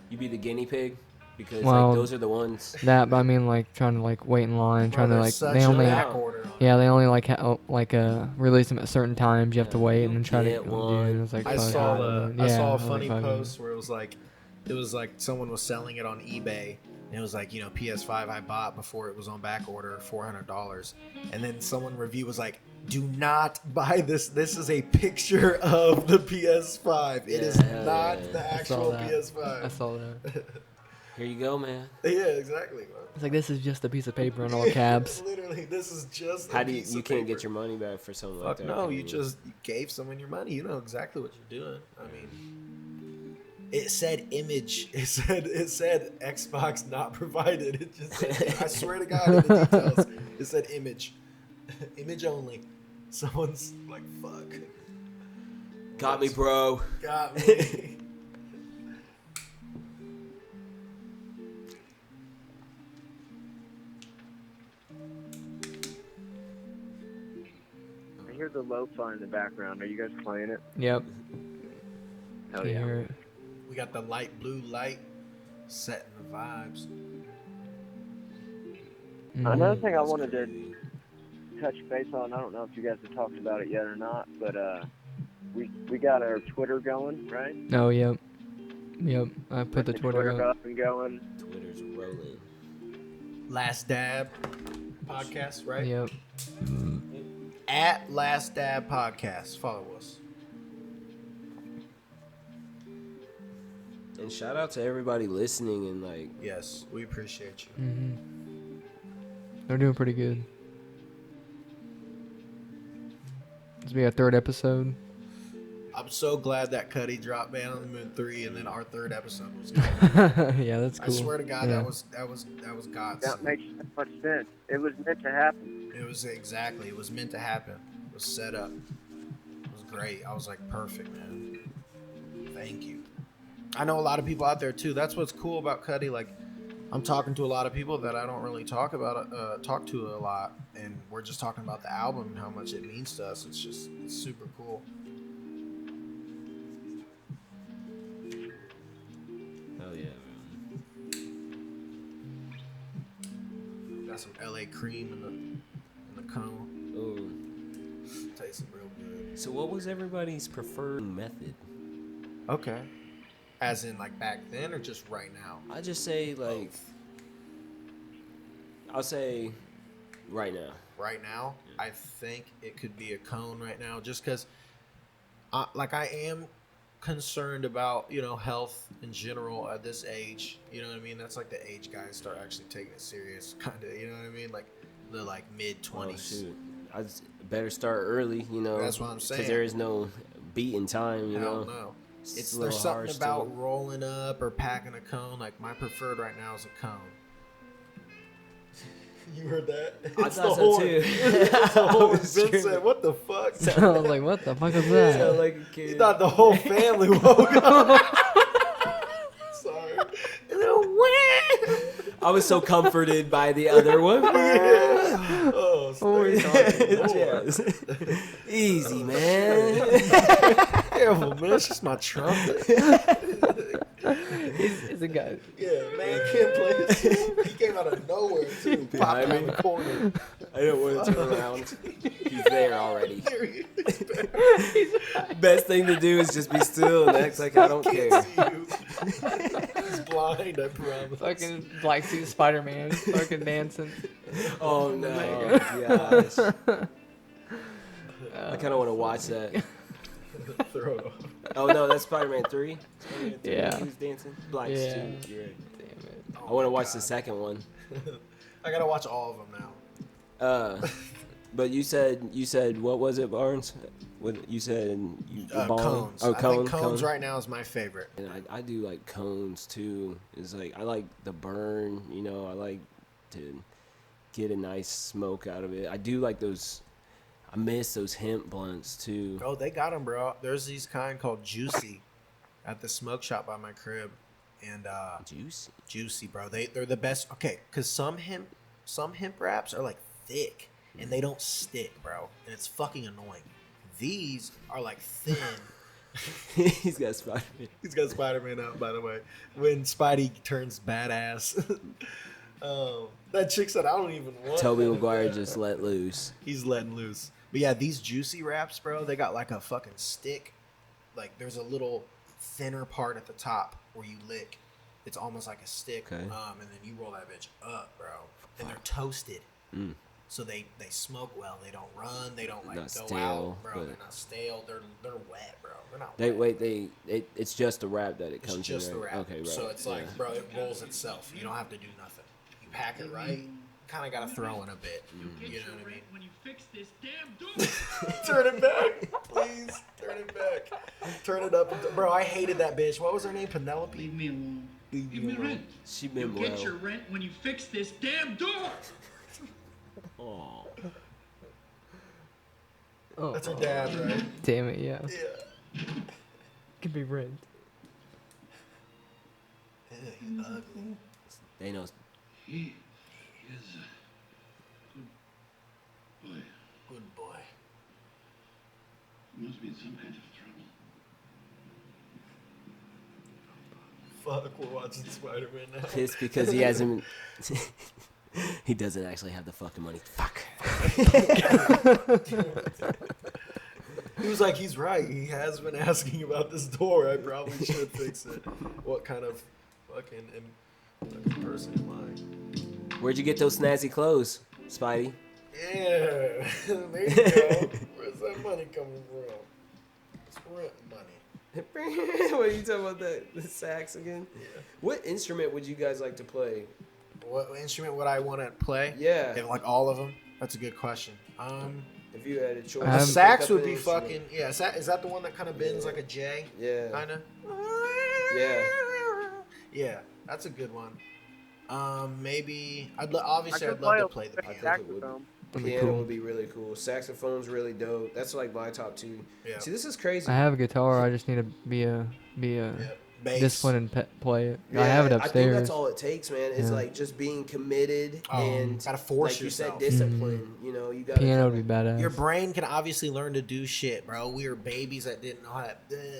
You be the guinea pig? Because Well, like those are the ones. that, but I mean like trying to like wait in line, trying to like Such they a only back order on yeah they only like release them at certain times. You have to wait and then try to Get do one. it. It was like I fuck saw it. I Yeah, saw a was like, funny fuck it. post where it was like someone was selling it on eBay, and it was like, you know, PS5 I bought before it was on back order, $400, and then someone review was like, do not buy this. This is a picture of the PS5. It is Yeah, not yeah. the I saw actual that. PS5. I saw that. Here you go, man. Yeah, exactly. Man. It's like this is just a piece of paper in all caps. Literally, this is just. How a do you piece you of can't paper. get your money back for something like Fuck that? no, can you gave someone your money. You know exactly what you're doing. I mean, it said image. It said Xbox not provided. It just said, I swear to God, in the details, it said image, image only. Someone's like, fuck, Got me, bro. got me. I hear the lo-fi in the background. Are you guys playing it? Yep. Hell Can you yeah. hear it? We got the light blue light setting the vibes. Another Mhm. thing I wanted to touch base on, I don't know if you guys have talked about it yet or not, but we got our Twitter going, right? Oh, yep. Yep. I put the Twitter up. up and going. Twitter's rolling. Last Dab podcast, right? Yep. At Last Dab podcast. Follow us. And shout out to everybody listening and like Yes, we appreciate you. Mhm. They're doing pretty good. This will be our third episode. I'm so glad that Cuddy dropped Man on the Moon 3 and then our third episode was good. Yeah, that's cool. I swear to God, Yeah. that was God's. That makes so much sense. It was meant to happen. It was meant to happen. It was set up. It was great. I was like, perfect, man. Thank you. I know a lot of people out there too. That's what's cool about Cuddy. Like, I'm talking to a lot of people that I don't really talk to a lot, and we're just talking about the album and how much it means to us. It's super cool. hell yeah, man. Got some LA cream in the cone. Ooh. Tastes real good. So what was everybody's preferred method? Okay. As in like back then or just right now? I just say like I'll say right now. Right now, I think it could be a cone right now, just because, like, I am concerned about, you know, health in general at this age. You know what I mean? That's like the age guys start actually taking it serious, kind of. You know what I mean? Like the mid Oh, 20s. shoot. I better start early, you know. That's what I'm saying. Because there is no beating time, you Hell know. no. It's a There's little something harsh about to- rolling up or packing a cone. Like my preferred right now is a cone. You heard that? I thought so too. It's the horn. I was Vince screaming. said, "What the fuck?" I was like, what the fuck is Sound that? like a He kid. thought the whole family woke up. Sorry. I was so comforted by the other one. Oh, Yes. Easy, man. careful, man. It's just my trumpet. He's a guy. Yeah, man can't play it. He came out of nowhere, too. Popped out Behind the corner. I don't want to turn around. He's there already. Here he is. Best thing to do is just be still and act like I don't care. Can't see you. He's blind, I promise. Fucking black suit Spider-Man. Fucking dancing. Oh no, gosh. I kind of want to watch that. Throw it off. Oh no, that's Spider-Man 3. Spider-Man 3 Yeah. He was dancing. Black Yeah. suit. You're right. Damn it. I want to watch the second one. I gotta watch all of them now. But you said what was it, Barnes? What you said? Cones. Oh, I cone. think cones cone. right now is my favorite. And I do like cones too. It's like I like the burn. You know, I like to get a nice smoke out of it. I do like those. I miss those hemp blunts too. Oh, they got them, bro. There's these kind called Juicy at the smoke shop by my crib, and Juicy. Juicy, bro. They're the best. Okay, because some hemp wraps are like thick and they don't stick, bro, and it's fucking annoying. These are like thin. He's got Spider-Man. He's got Spider-Man out, by the way. When Spidey turns badass. That chick said, I don't even want Tobey that." Maguire just let loose. He's letting loose. But yeah, these Juicy wraps, bro, they got like a fucking stick. Like there's a little thinner part at the top where you lick. It's almost like a stick. Okay. And then you roll that bitch up, bro. And they're toasted. Mm. So they smoke well. They don't run. They don't like Not go stale, out, bro. but- They're not stale. They're wet, bro. They're not wet. It's just the wrap that it It's comes just in. the Right? wrap. Okay, right. So it's like, yeah. bro, it rolls itself. You don't have to do nothing. You pack it right. Kind of got to throw in a bit. You know what I mean? When you fix this damn door. Turn it back, please. Turn it back. Turn it up, bro. I hated that bitch. What was her name? Penelope. Leave me alone. Leave Give me me alone. rent. She You'll been get well. your rent when you fix this damn door. Aw. Oh, That's her dad, right? damn it, yeah. Yeah. Could be rent. Yeah, he's ugly. They know. He is a good boy. Good boy. He must be in some kind of trouble. Fuck, we're watching Spider-Man now. Pissed because he hasn't. He doesn't actually have the fucking money. Fuck. He was like, he's right. He has been asking about this door. I probably should fix it. What kind of fucking person am Where'd you get those snazzy clothes, Spidey? I? Yeah. There you go. Where's that money coming from? It's rent money. What are you talking about? The sax again? Yeah. What instrument would you guys like to play? What instrument would I want to play? Yeah. And like all of them? That's a good question. If you had a choice. A Um, sax pick up would an be instrument. fucking yeah. Is that the one that kind of bends like a J? Yeah. Kind of. Yeah. Yeah, that's a good one. Maybe obviously I I'd could love play to a play the piano. saxophone. That'd be Piano cool. would be really cool. Saxophone's really dope. That's like my top two. Yeah. See, this is crazy. I have a guitar. I just need to be a Yeah. Bass. disciplined and play it. Yeah, I have it I think upstairs. that's all it takes, man. Is Yeah. like just being committed Oh, and gotta force like you said, yourself. discipline. You know, you got Piano would be badass. Your brain can obviously learn to do shit, bro. We were babies that didn't know how to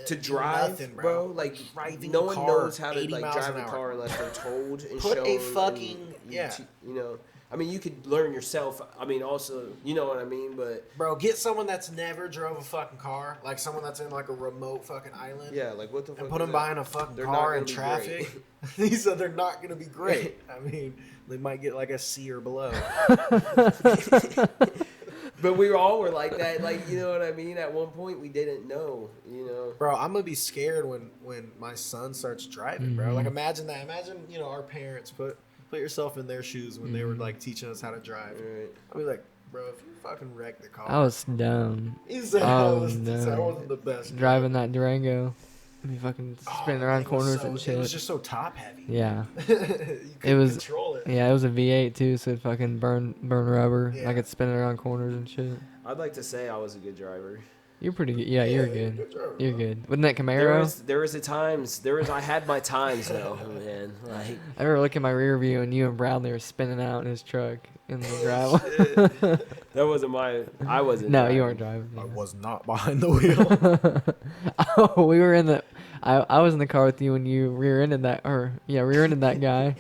do drive, nothing, bro. Like Driving no a one car knows how to 80 like miles drive an a hour. car unless they're told and Put shown. a and fucking- yeah. You know, I mean, you could learn yourself. I mean, also, you know what I mean. But Bro, get someone that's never drove a fucking car, like someone that's in like a remote fucking island. yeah, like what the fuck? And put is them that? behind a fucking They're car not in gonna be traffic. He said they're not gonna be great. I mean, they might get like a C or below. But we all were like that. Like, you know what I mean? At one point, we didn't know. You know. Bro, I'm gonna be scared when my son starts driving, bro. Like imagine that. Imagine, our parents put yourself in their shoes when they were like teaching us how to drive. Right. I'll be like, bro, if you fucking wreck the car. I was dumb. He said Oh, that no. wasn't the best. Driving that Durango. Be fucking spinning around corners and It shit. was just so top heavy. Yeah. You It couldn't was. control it. Yeah, it was a V8 too, so it fucking burn rubber. Yeah. I could spin it around corners and shit. I'd like to say I was a good driver. You're pretty good. Yeah, you're good. good driver, You're bro. good. Wasn't that There Camaro? was the times. I had my times though, man. Like I remember looking at my rear view and you and Bradley were spinning out in his truck in the gravel. that wasn't my. I wasn't. No, driving. you weren't driving. I was not behind the wheel. Oh, we were in the. I was in the car with you when you rear-ended that guy.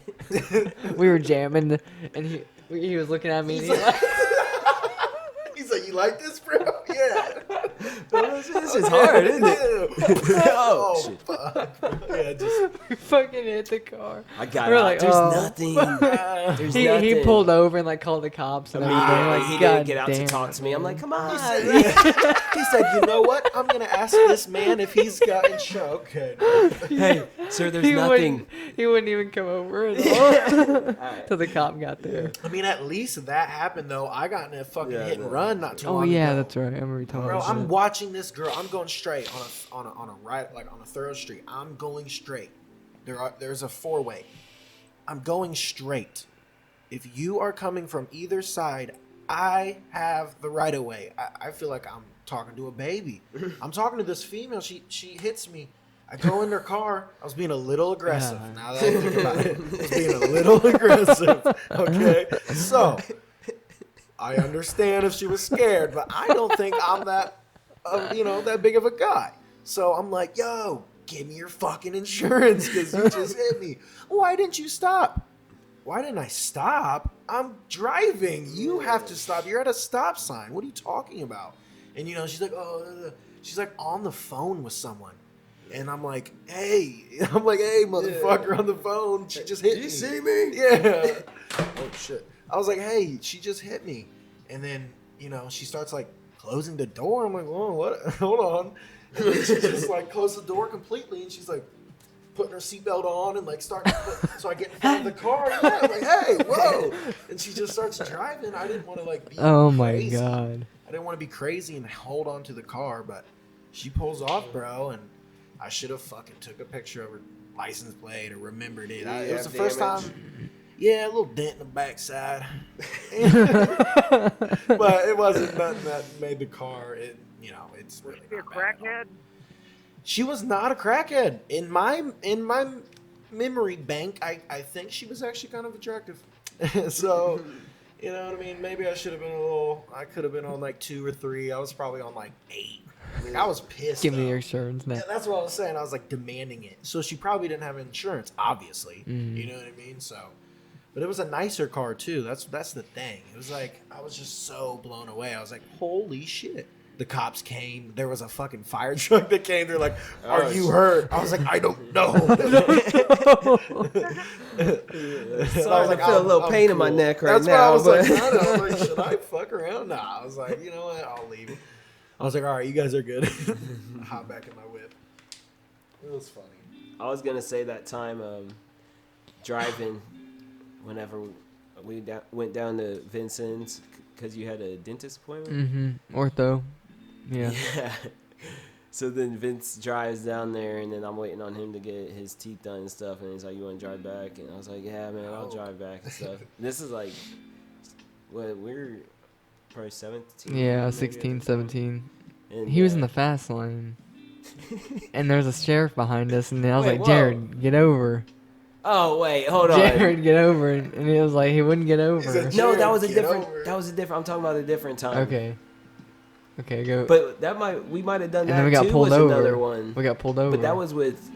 We were jamming, and he was looking at me. And He's like, you like this, bro? Yeah. This is hard, isn't it? Oh, shit. fuck. Yeah, just. we fucking hit the car. I got We're out. like, There's oh. nothing. There's He nothing. pulled over and like called the cops and everything. Immediately, Like, he God didn't get out to damn talk it, to me. I'm like, come on. He said, you know what? I'm going to ask this man if he's got insurance. Okay. Hey, sir, there's He nothing. he wouldn't even come over at all till the cop got there. I mean, at least that happened, though. I got in a fucking hit and run not too Oh long yeah, ago. that's right. I remember you talking Bro, about I'm that. watching this girl. I'm going straight on a right, like on a thorough street. I'm going straight. There's a four-way. I'm going straight. If you are coming from either side, I have the right of way. I feel like I'm talking to a baby. I'm talking to this female. She hits me. I go in her car. I was being a little aggressive. Now that I think about it, I was being a little aggressive. Okay, so I understand if she was scared, but I don't think I'm that, that big of a guy. So I'm like, yo, give me your fucking insurance because you just hit me. Why didn't you stop? Why didn't I stop? I'm driving. You have to stop. You're at a stop sign. What are you talking about? And she's like, she's like on the phone with someone. And I'm like, hey, motherfucker, on the phone. She just hit me. Did you see me? Yeah. Oh, shit. I was like, hey, she just hit me. And then, she starts like closing the door. I'm like, oh, what? Hold on. And then she just like closed the door completely. And she's like putting her seatbelt on and like starting to so I get in front of the car. Yeah, I'm like, hey, whoa. And she just starts driving. I didn't want to like be Oh my crazy. god. I didn't want to be crazy and hold on to the car, but she pulls off, bro, and I should have fucking took a picture of her license plate or remembered it. It was the first time. Yeah, a little dent in the backside. But it wasn't nothing that made the car. It's really She a not bad at all. crackhead? She was not a crackhead. In my memory bank, I think she was actually kind of attractive. So, you know what I mean? Maybe I should have been I could have been on like 2 or 3. I was probably on like 8. Like, I was pissed. Give me though. your insurance now. Yeah, that's what I was saying. I was like demanding it. So she probably didn't have insurance, obviously. Mm-hmm. You know what I mean? So, but it was a nicer car too. That's the thing. It was like I was just so blown away. I was like, holy shit. The cops came. There was a fucking fire truck that came. They're like, "Are you hurt?" I was like, "I don't know." So I feel a little pain in my neck right That's now. why I was like, but- I was like, should I fuck around? Nah, I was like, you know what? I'll leave. I was like, all right, you guys are good. I hop back in my whip. It was funny. I was gonna say that time driving, whenever we went down to Vincent's because you had a dentist appointment. Ortho. Yeah. Yeah. So then Vince drives down there, and then I'm waiting on him to get his teeth done and stuff. And he's like, "You want to drive back?" And I was like, "Yeah, man, I'll drive back and stuff." This is like, we're probably 17. Yeah, maybe. 16, 17. And, He was in the fast lane. And there's a sheriff behind us, and I was Wait, like, whoa. Jared, get over. Oh wait, hold on. Jared, get over. And he was like, he wouldn't get over. said, No, that Jared, was a get different. over it. That was a different. I'm talking about a different time. Okay. Okay, go. But we might have done and that then we got too. pulled Was over. another one. We got pulled over. But that was with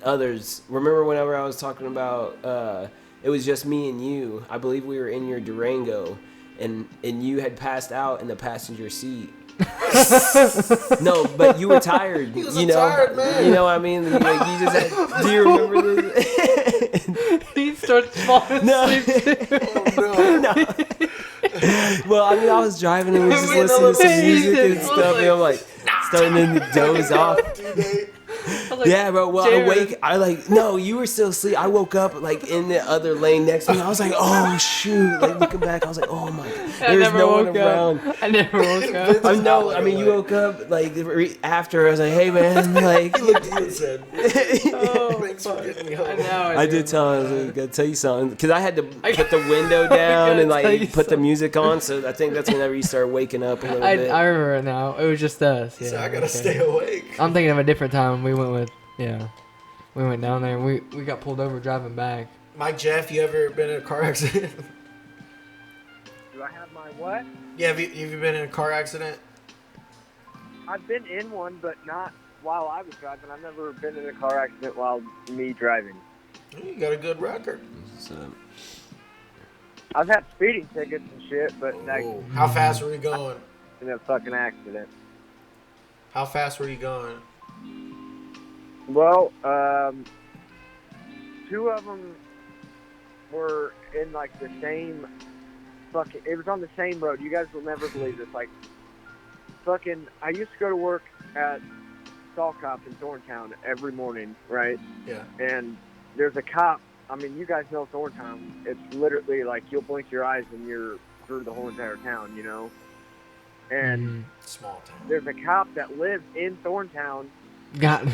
others. Remember whenever I was talking about it was just me and you. I believe we were in your Durango and you had passed out in the passenger seat. No, but you were tired. He was you a know, tired man. You know what I mean? You just had, do you remember this? he starts falling No. asleep. Oh, no. Well, I mean, I was driving and we was just Getting listening to some elevated. music and I was stuff, and I'm like starting to doze off. Dude, I was like, Yeah, bro. Well, Jared. no, you were still asleep. I woke up like in the other lane next to me. I was like, oh shoot! Like looking back, I was like, oh my god, I there's never no one woke around. up. I never woke up. I know. Like I mean, you awake. woke up like after. I was like, hey man, like. He looked at you and said, Oh, "Thanks for getting me I home." know. I did tell him, I was like, gotta tell you something. Because I had to put the window I down gotta and tell you like put the something. music on. So I think that's whenever you start waking up a little I bit. remember it now. It was just us. He Yeah, said, "I gotta okay. stay awake." I'm thinking of a different time. We went we went down there. We got pulled over driving back. Mike Jeff, you ever been in a car accident? Do I have my what? Yeah, have you been in a car accident? I've been in one, but not while I was driving. I've never been in a car accident while me driving. You got a good record. I've had speeding tickets and shit, but like Oh, how fast were you going? in a fucking accident. How fast were you going? Well, two of them were in like the same fucking. It was on the same road. You guys will never believe this. Like, fucking. I used to go to work at Salt Cop in Thorntown every morning, right? Yeah. And there's a cop. I mean, you guys know Thorntown. It's literally like you'll blink your eyes and you're through the whole entire town, you know. And Small town. there's a cop that lives in Thorntown. Got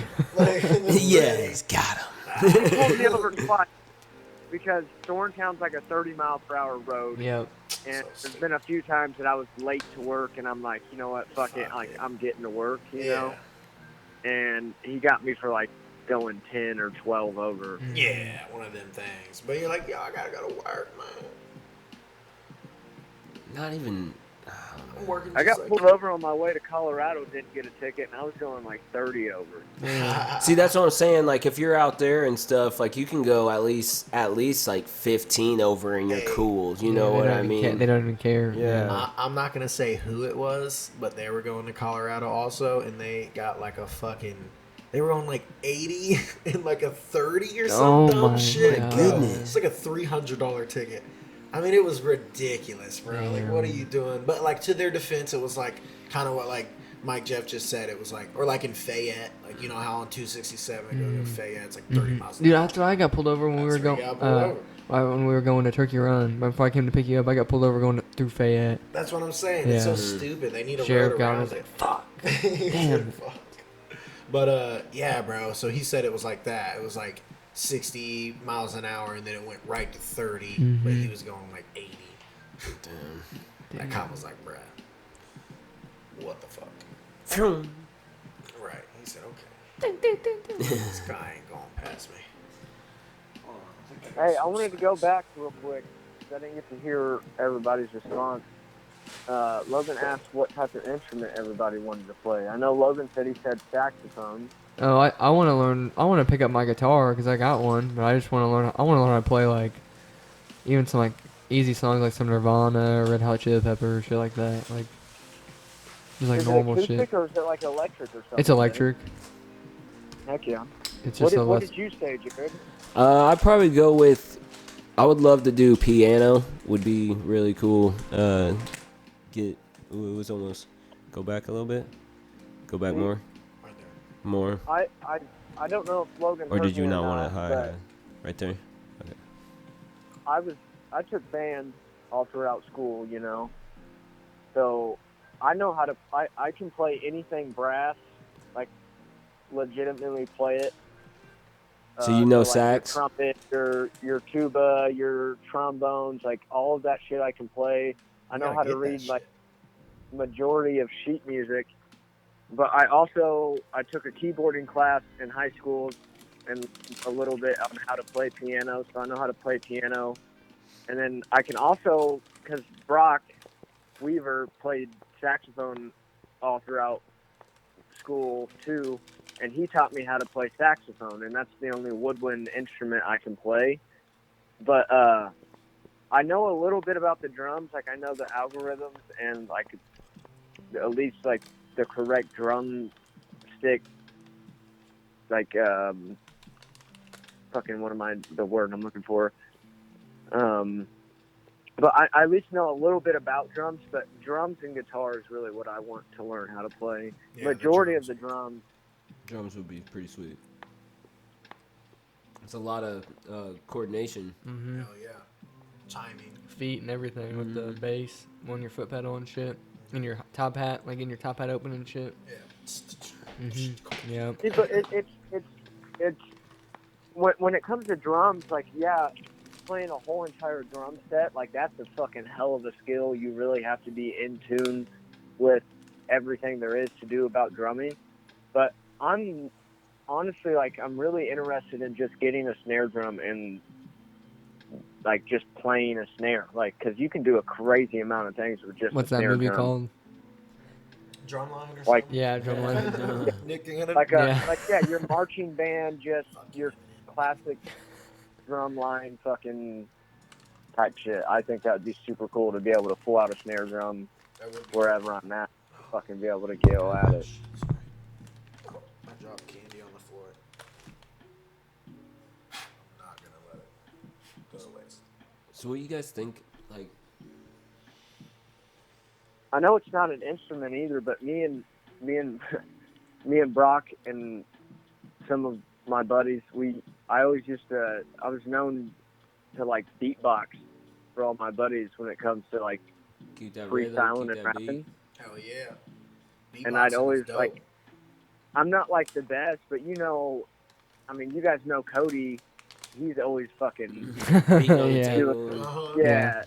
Yes, got him. He pulled me over twice because Thorntown's like a 30-mile-per-hour road. Yep. And there's been a few times that I was late to work, and I'm like, you know what, fuck it, like I'm getting to work, you know. And he got me for like going 10 or 12 over. Yeah, one of them things. But you're like, yo, I gotta go to work, man. Not even. I'm working. I got just pulled over on my way to Colorado, didn't get a ticket, and I was going like 30 over. See, that's what I'm saying. Like, if you're out there and stuff, like you can go at least like 15 over, and you're cool. You know what I mean? They don't even care. Yeah. I'm not gonna say who it was, but they were going to Colorado also, and they got like a fucking. They were on like 80 and like a 30 or some dumb my shit. God. Bro. It's like a $300 ticket. I mean, it was ridiculous, bro. Yeah. Like, what are you doing? But like to their defense, it was like kind of what like Mike Jeff just said. It was like, or like in Fayette, like you know how on 267 I go to Fayette, it's like 30 miles. Dude, after I got pulled over when we were That's where you going, got pulled when we were going to Turkey Run, before I came to pick you up, I got pulled over going through Fayette. That's what I'm saying. It's Yeah. so stupid. They need a Sheriff road got around us. it. Fuck. Damn. But yeah, bro. So he said it was like that. It was like 60 miles an hour, and then it went right to 30, but he was going like 80. Damn. That cop was like, bruh, what the fuck? Right. He said, okay. This guy ain't going past me. Hey, I wanted to go back real quick, 'cause I didn't get to hear everybody's response. Logan asked what type of instrument everybody wanted to play. I know Logan said he said saxophone. Oh, I want to learn. I want to pick up my guitar because I got one, but I just want to learn. I want to learn how to play like even some like easy songs like some Nirvana or Red Hot Chili Peppers, shit like that. Like just like Is normal it acoustic shit. or is it like electric or something? It's electric. Heck yeah. It's What just did, what did you say, Jared? I'd probably go with. I would love to do piano. Would be really cool. It was almost. Go back a little bit. Go back more. Right there. More. I don't know if Logan Or heard did you me not or want to not, high? but Right there. I took band all throughout school, you know. So I know how to I can play anything brass, like legitimately play it. So you know like sax? Your trumpet, your tuba, your trombones, like all of that shit I can play. I know gotta how to get that read shit. like majority of sheet music. But I took a keyboarding class in high school and a little bit on how to play piano, so I know how to play piano. And then I can also, because Brock Weaver played saxophone all throughout school too, and he taught me how to play saxophone, and that's the only woodwind instrument I can play. But I know a little bit about the drums, like I know the algorithms and like at least like the correct drum stick, like fucking what am I the word I'm looking for? But I at least know a little bit about drums, but drums and guitar is really what I want to learn how to play. Yeah, the Majority of drums. the drums, Drums would be pretty sweet. It's a lot of coordination. Mm-hmm. Hell yeah. Timing. Feet and everything with the bass on your foot pedal and shit. In your top hat, like in your top hat open and shit. Yeah. Yeah. See, but it's when it comes to drums, like, yeah, playing a whole entire drum set, like, that's a fucking hell of a skill. You really have to be in tune with everything there is to do about drumming. But I'm honestly, like, I'm really interested in just getting a snare drum and, like, just playing a snare. Like, because you can do a crazy amount of things with just What's a that snare movie drum. called? Drumline or Like- something? Yeah, drumline. Nick in it? Like, Yeah. your marching band, just your classic drum line fucking type shit. I think that would be super cool to be able to pull out a snare drum That would be wherever I'm at, fucking be able to go at it. Sorry. I dropped candy on the floor. I'm not gonna let it go to waste. So what do you guys think? Like, I know it's not an instrument either, but me and me and Brock and some of my buddies, I always I was known to like beatbox for all my buddies when it comes to like keep that rhythm, freestyling keep and that rapping. beat. Hell yeah. And I'd Beatboxing is always dope. like, I'm not like the best, but you know, I mean, you guys know Cody. He's always fucking Beating on the Yeah. table. Uh-huh. yeah.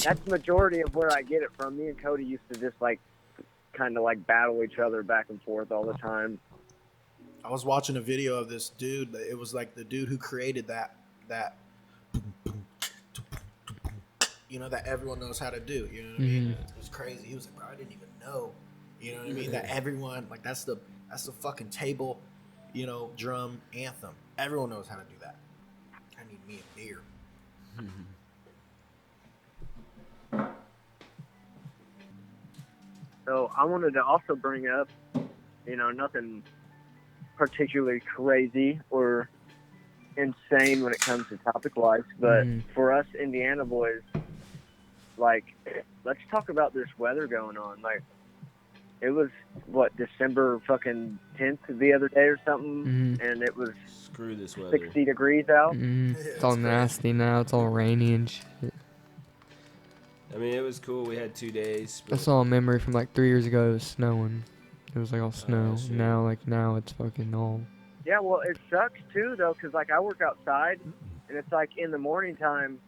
That's the majority of where I get it from. Me and Cody used to just like kind of like battle each other back and forth all the time. I was watching a video of this dude. It was like the dude who created that you know, that everyone knows how to do. You know what I mean? It was crazy. He was like, bro, I didn't even know. You know what I mean? That everyone, like, that's the fucking table, you know, drum anthem. Everyone knows how to do that. I need me a beer. So I wanted to also bring up, you know, nothing particularly crazy or insane when it comes to topic wise, but for us Indiana boys, like, let's talk about this weather going on. Like, it was what, December fucking 10th the other day or something, and it was Screw this weather. 60 degrees out. It's all nasty now. It's all rainy and shit. I mean, it was cool. We had 2 days. I But saw a memory from like 3 years ago. It was snowing. It was like all snow. shit. Now it's fucking all. Yeah, well, it sucks too though, because like I work outside, and it's like in the morning time,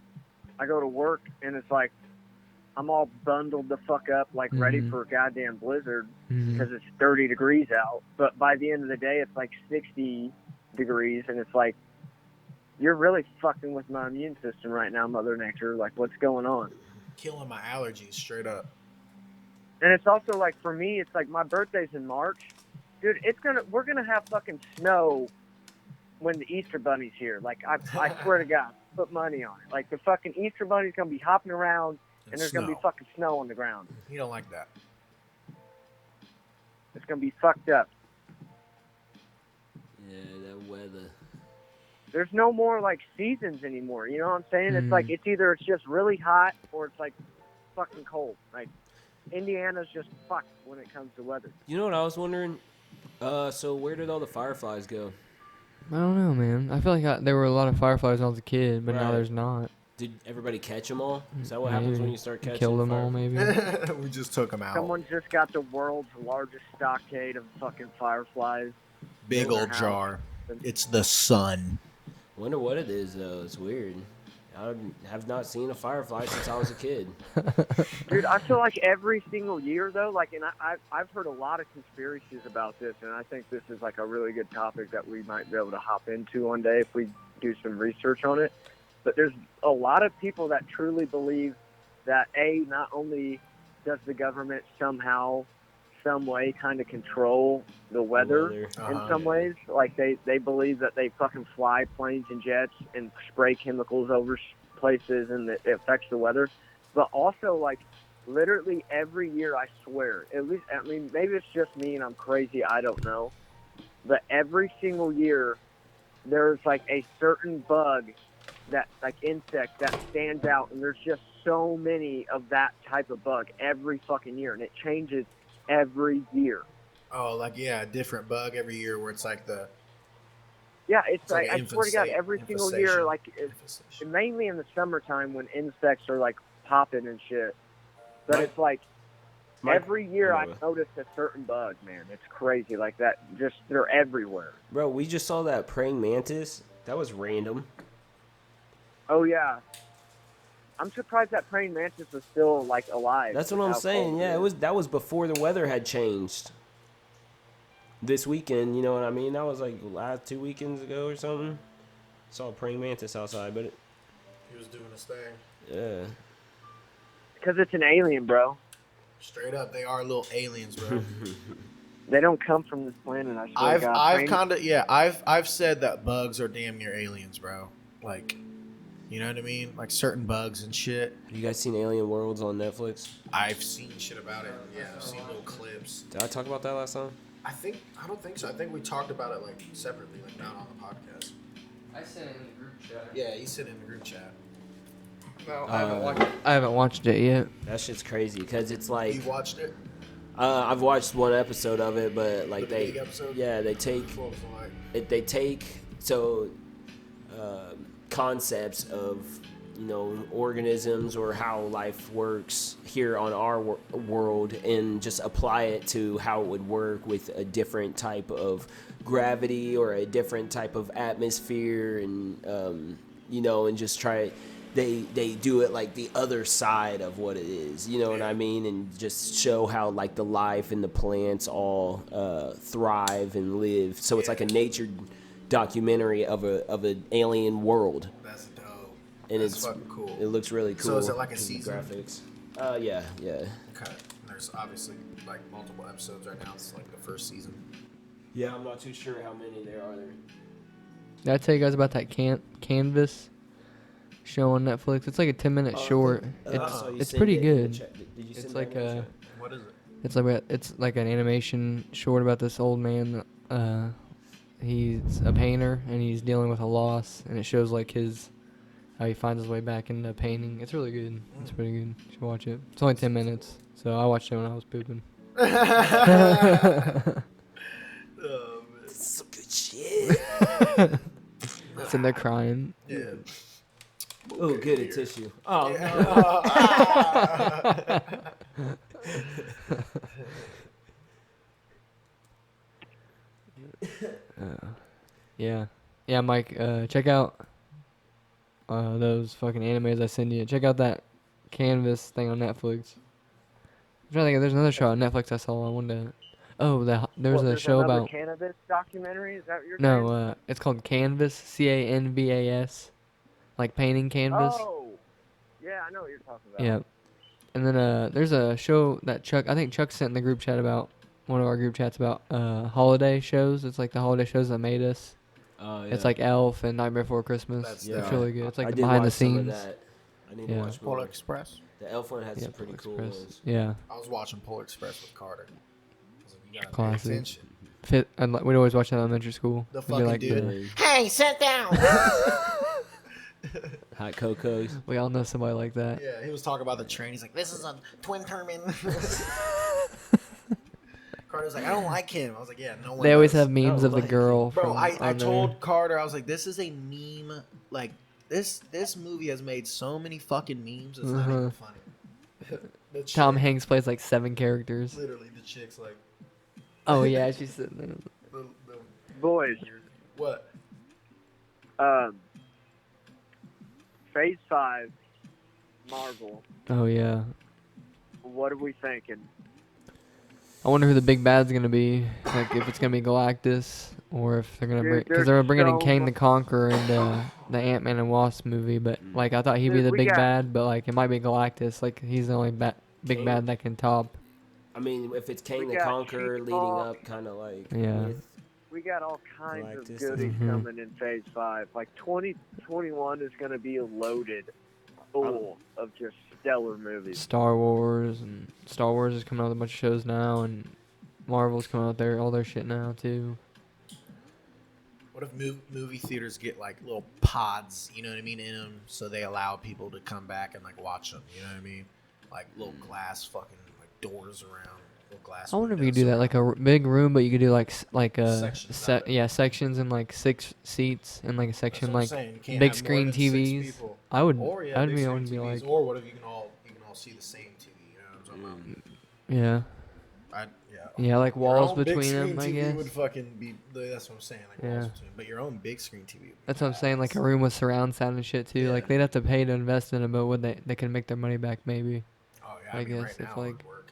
I go to work, and it's like I'm all bundled the fuck up, like ready for a goddamn blizzard because it's 30 degrees out. But by the end of the day, it's like 60 degrees, and it's like, you're really fucking with my immune system right now, Mother Nature. Like, what's going on? Killing my allergies straight up. And it's also like, for me, it's like my birthday's in March. Dude, we're gonna have fucking snow when the Easter Bunny's here. Like, I swear to God, put money on it. Like, the fucking Easter Bunny's gonna be hopping around, and there's gonna be fucking snow on the ground. You don't like that. It's gonna be fucked up. yeah, that weather. There's no more like seasons anymore. You know what I'm saying? It's like it's just really hot or it's like fucking cold. Like, Indiana's just fucked when it comes to weather. You know what I was wondering? So where did all the fireflies go? I don't know, man. I feel like there were a lot of fireflies when I was a kid, but now Right. there's not. Did everybody catch them all? Is that what happens when you start catching Kill them all, maybe. We just took them out. Someone just got the world's largest stockade of fucking fireflies. Big in their old house. jar. It's the sun. Wonder what it is though. It's weird. I have not seen a firefly since I was a kid. Dude, I feel like every single year though, like, and I've heard a lot of conspiracies about this, and I think this is like a really good topic that we might be able to hop into one day if we do some research on it. But there's a lot of people that truly believe that not only does the government somehow, some way kind of control the weather in some ways, like they believe that they fucking fly planes and jets and spray chemicals over places and it affects the weather, but also like literally every year, I swear, at least, I mean, maybe it's just me and I'm crazy, I don't know, but every single year there's like a certain bug, that like insect that stands out, and there's just so many of that type of bug every fucking year, and it changes every year. Oh, like, yeah, a different bug every year where it's like Yeah, it's like like I swear to God, every single year, infestation. like mainly in the summertime when insects are like popping and shit. But Right. it's like every year I Bro, notice a certain bug, man. It's crazy, like that. Just they're everywhere. we just saw that praying mantis. That was random. Oh yeah, I'm surprised that praying mantis was still like alive. That's with what I'm how saying. cold Yeah, it is. that was before the weather had changed. This weekend, you know what I mean? That was like last 2 weekends ago or something. Saw a praying mantis outside, but He was doing his thing. yeah. Because it's an alien, bro. Straight up, they are little aliens, bro. They don't come from this planet. I swear to God. I've said that bugs are damn near aliens, bro. Like, you know what I mean? Like certain bugs and shit. You guys seen Alien Worlds on Netflix? I've seen shit about it. Yeah, I've seen little clips. Did I talk about that last time? I don't think so. I think we talked about it like separately, like not on the podcast. I sent it in the group chat. Yeah, you said in the group chat. No, I haven't watched it yet. That shit's crazy because it's like You watched it? I've watched one episode of it, but like The big episode? they take What was it like? they take concepts of organisms or how life works here on our world and just apply it to how it would work with a different type of gravity or a different type of atmosphere and and just try they do it like the other side of what it is, you know what I mean, and just show how like the life and the plants all thrive and live. So it's like a nature documentary of an alien world, That's dope. and That's it's fucking cool. It looks really cool. So is it like a 'cause of the season? graphics? Yeah. Okay. And there's obviously like multiple episodes right now. It's like the first season. Yeah, I'm not too sure how many there are. Did I tell you guys about that Canvas show on Netflix? It's like a 10-minute short. It's pretty good. Did you It's like a What is it? it's like an animation short about this old man. He's a painter and he's dealing with a loss, and it shows like how he finds his way back into painting. It's really good. It's pretty good. You should watch it. It's only 10 minutes, so I watched it when I was pooping. Some good shit. Sitting there crying. Yeah. Oh, good a tissue. Oh, Yeah, Mike. Check out those fucking animes I send you. Check out that Canvas thing on Netflix. I'm trying to think. There's another show on Netflix I saw. I wanted to. Oh, there's a show another about. cannabis documentary. Is that what you're saying? No, it's called Canvas. Canvas, like painting canvas. Oh, yeah, I know what you're talking about. Yeah. And then there's a show that I think Chuck sent in the group chat about one of our group chats about holiday shows. It's like the holiday shows that made us. Oh, yeah. It's like Elf and Nightmare Before Christmas. That's It's dope. really good. It's I like the did behind the watch some of scenes. that. I need to Yeah. watch more. Polar Express. The Elf one had Yeah, some pretty Polar cool Express. ones. Yeah. I was watching Polar Express with Carter. I was like, you gotta pay Classic. attention. We'd always watch that in elementary school. The It'd be fucking like dude. Hey, sit down. Hot Cocos. We all know somebody like that. Yeah, he was talking about the train. He's like, this is a twin turbine. Carter was like, I don't like him. I was like, yeah, no one They always does. have memes Oh, of the like- girl. Bro, from I on there. told Carter, I was like, this is a meme. Like, this movie has made so many fucking memes. It's not even funny. The chick- Tom Hanks plays like 7 characters. Literally, the chick's like, Oh yeah, she's sitting there. the Boys, what? Phase 5, Marvel. Oh yeah. What are we thinking? I wonder who the big bad's gonna be. Like if it's gonna be Galactus or if they're gonna Dude, bring, because there's they're bringing in so Kang the much- Conqueror in the Ant-Man and Wasp movie. But like I thought he'd be Dude, the we big got- bad, but like it might be Galactus. Like he's the only big Kang? bad that can top. I mean, if it's Kang We the got Conqueror leading She-Hulk. up, kind of like Yeah. with We got all kinds of Galactus. goodies Mhm. coming in Phase 5. Like 2021 is going to be loaded full of just stellar movies. Star Wars is coming out with a bunch of shows now, and Marvel's coming out there all their shit now too. What if movie theaters get like little pods, you know what I mean, in them, so they allow people to come back and like watch them, you know what I mean? Like little glass fucking like doors around glass. I wonder if you windows could do that, like a big room, but you could do like Sections of it. sections and like 6 seats and like a That's section what I'm like saying. You can't big have more screen than 6 TVs. people. I would Or I'd big be screen want to be TVs, like or what if you can all see the same TV? You know what I'm talking about? yeah. Yeah. Yeah, like Your walls own big between screen them, I TV guess. would fucking be. That's what I'm saying. Like walls Yeah. between. But your own big screen TV. Would be That's what I'm saying, like a badass. room with surround sound and shit too. Like Yeah. they'd have to pay to invest in it, but would they can make their money back maybe? Oh yeah. I I mean, guess right if, now it like- would work.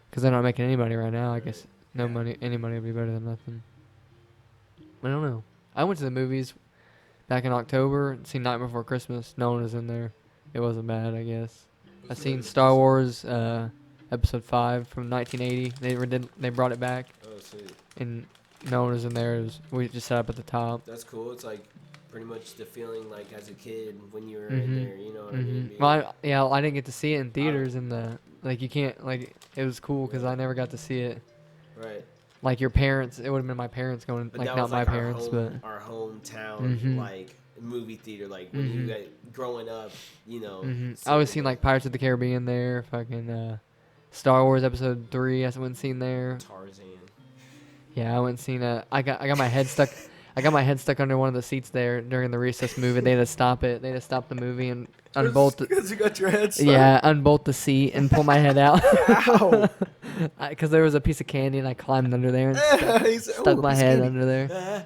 Because they're not making any money right now. I guess no Yeah. money, any money would be better than nothing. I don't know. I went to the movies back in October and seen Night Before Christmas. No one was in there. It wasn't bad, I guess. I seen Star Wars Episode 5 from 1980. They brought it back, Oh, sweet. and no one was in there. We just sat up at the top. That's cool. It's like pretty much the feeling like as a kid when you were in there. You know what I mean? Being- Well, I didn't get to see it in theaters. You can't it was cool because I never got to see it. right. Like your parents, it would have been my parents going, But like that not was my like parents, our hometown Mhm. like movie theater. Like when you got growing up, you know. but I was seeing like Pirates of the Caribbean there, fucking Star Wars Episode 3. I went and seen there. Tarzan. Yeah, I went and seen I got my head stuck. I got my head stuck under one of the seats there during the recess movie. They had to stop it. They had to stop the movie and unbolt. Because you got your head stuck. Yeah, unbolt the seat and pull my head out. Ow. Because there was a piece of candy and I climbed under there and He said, stuck "Ooh, my piece of head candy." under there.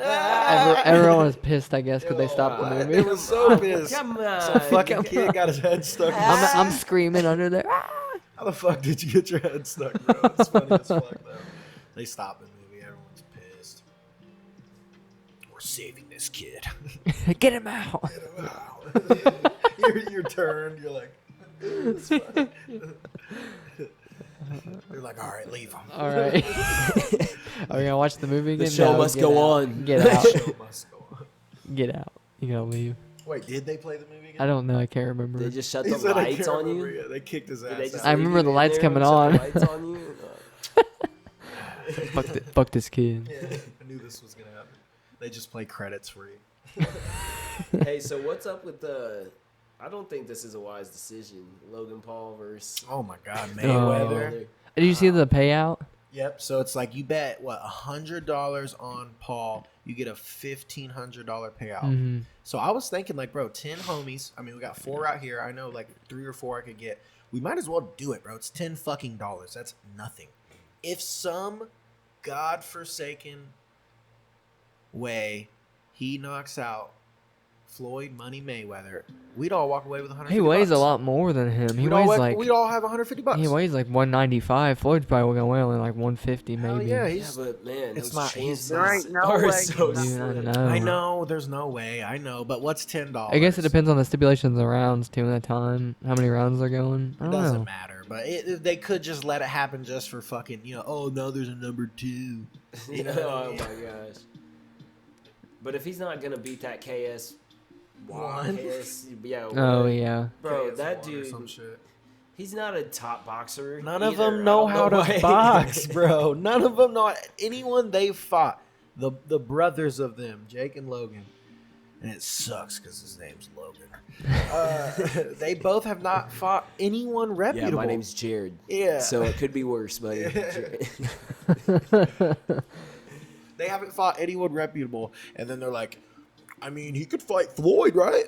Ah. Everyone was pissed, I guess, because they stopped the They movie. was so pissed. Come on. Some fucking kid got his head stuck. I'm screaming under there. How the fuck did you get your head stuck, bro? It's funny as fuck, though. They stopped the movie. Everyone's pissed. We're saving this kid. Get him out. You're turned. You're like, it's funny. They're like, all right, leave him. All right. Are we gonna watch the movie again? The show No, must get go out. on. Get out. Show must go on. Get out. You gotta leave. Wait, did they play the movie again? I don't know. I can't remember. They just shut He the said, "I lights can't on remember." you. Yeah, they kicked his Did ass they just out. I leave remember you the in lights there coming and shut on. the lights on you? Fuck this kid. Yeah, I knew this was gonna happen. They just play credits for you. Hey, so what's up with the? I don't think this is a wise decision. Logan Paul versus Oh my God, Oh. Mayweather. Did you see the payout? Yep. So it's like you bet what $100 on Paul, you get a $1,500 payout. Mm-hmm. So I was thinking, like, bro, 10 homies. I mean, we got 4 out here. I know, like, 3 or 4 I could get. We might as well do it, bro. It's $10 fucking dollars. That's nothing. If some godforsaken way he knocks out Floyd Money Mayweather, we'd all walk away with $150. He weighs a lot more than him. He weighs like we'd all have $150. he weighs like 195. Floyd's probably gonna weigh only like 150 Hell maybe. yeah, Yeah, he's. but man, It's those not- he's- chances There ain't no are way so he's not slim. Dude, I know. I know. There's no way. I know. But what's $10? I guess it depends on the stipulations of rounds too, and the time, how many rounds they're going. I It don't doesn't know. matter, but they could just let it happen just for fucking, oh, no, there's a number 2. You know what I Oh mean? my gosh. But if he's not gonna beat that KS One. KS, yeah. Oh what? yeah. Bro, KS that one or some dude, shit. he's not a top boxer. None of either. them I know don't how to why. box, bro. None of them know. Anyone they fought, the brothers of them, Jake and Logan, and it sucks because his name's Logan. They both have not fought anyone Yeah, reputable. my name's Jared. Yeah. So it could be worse, buddy. They haven't fought anyone reputable, and then they're like, I mean, he could fight Floyd, right?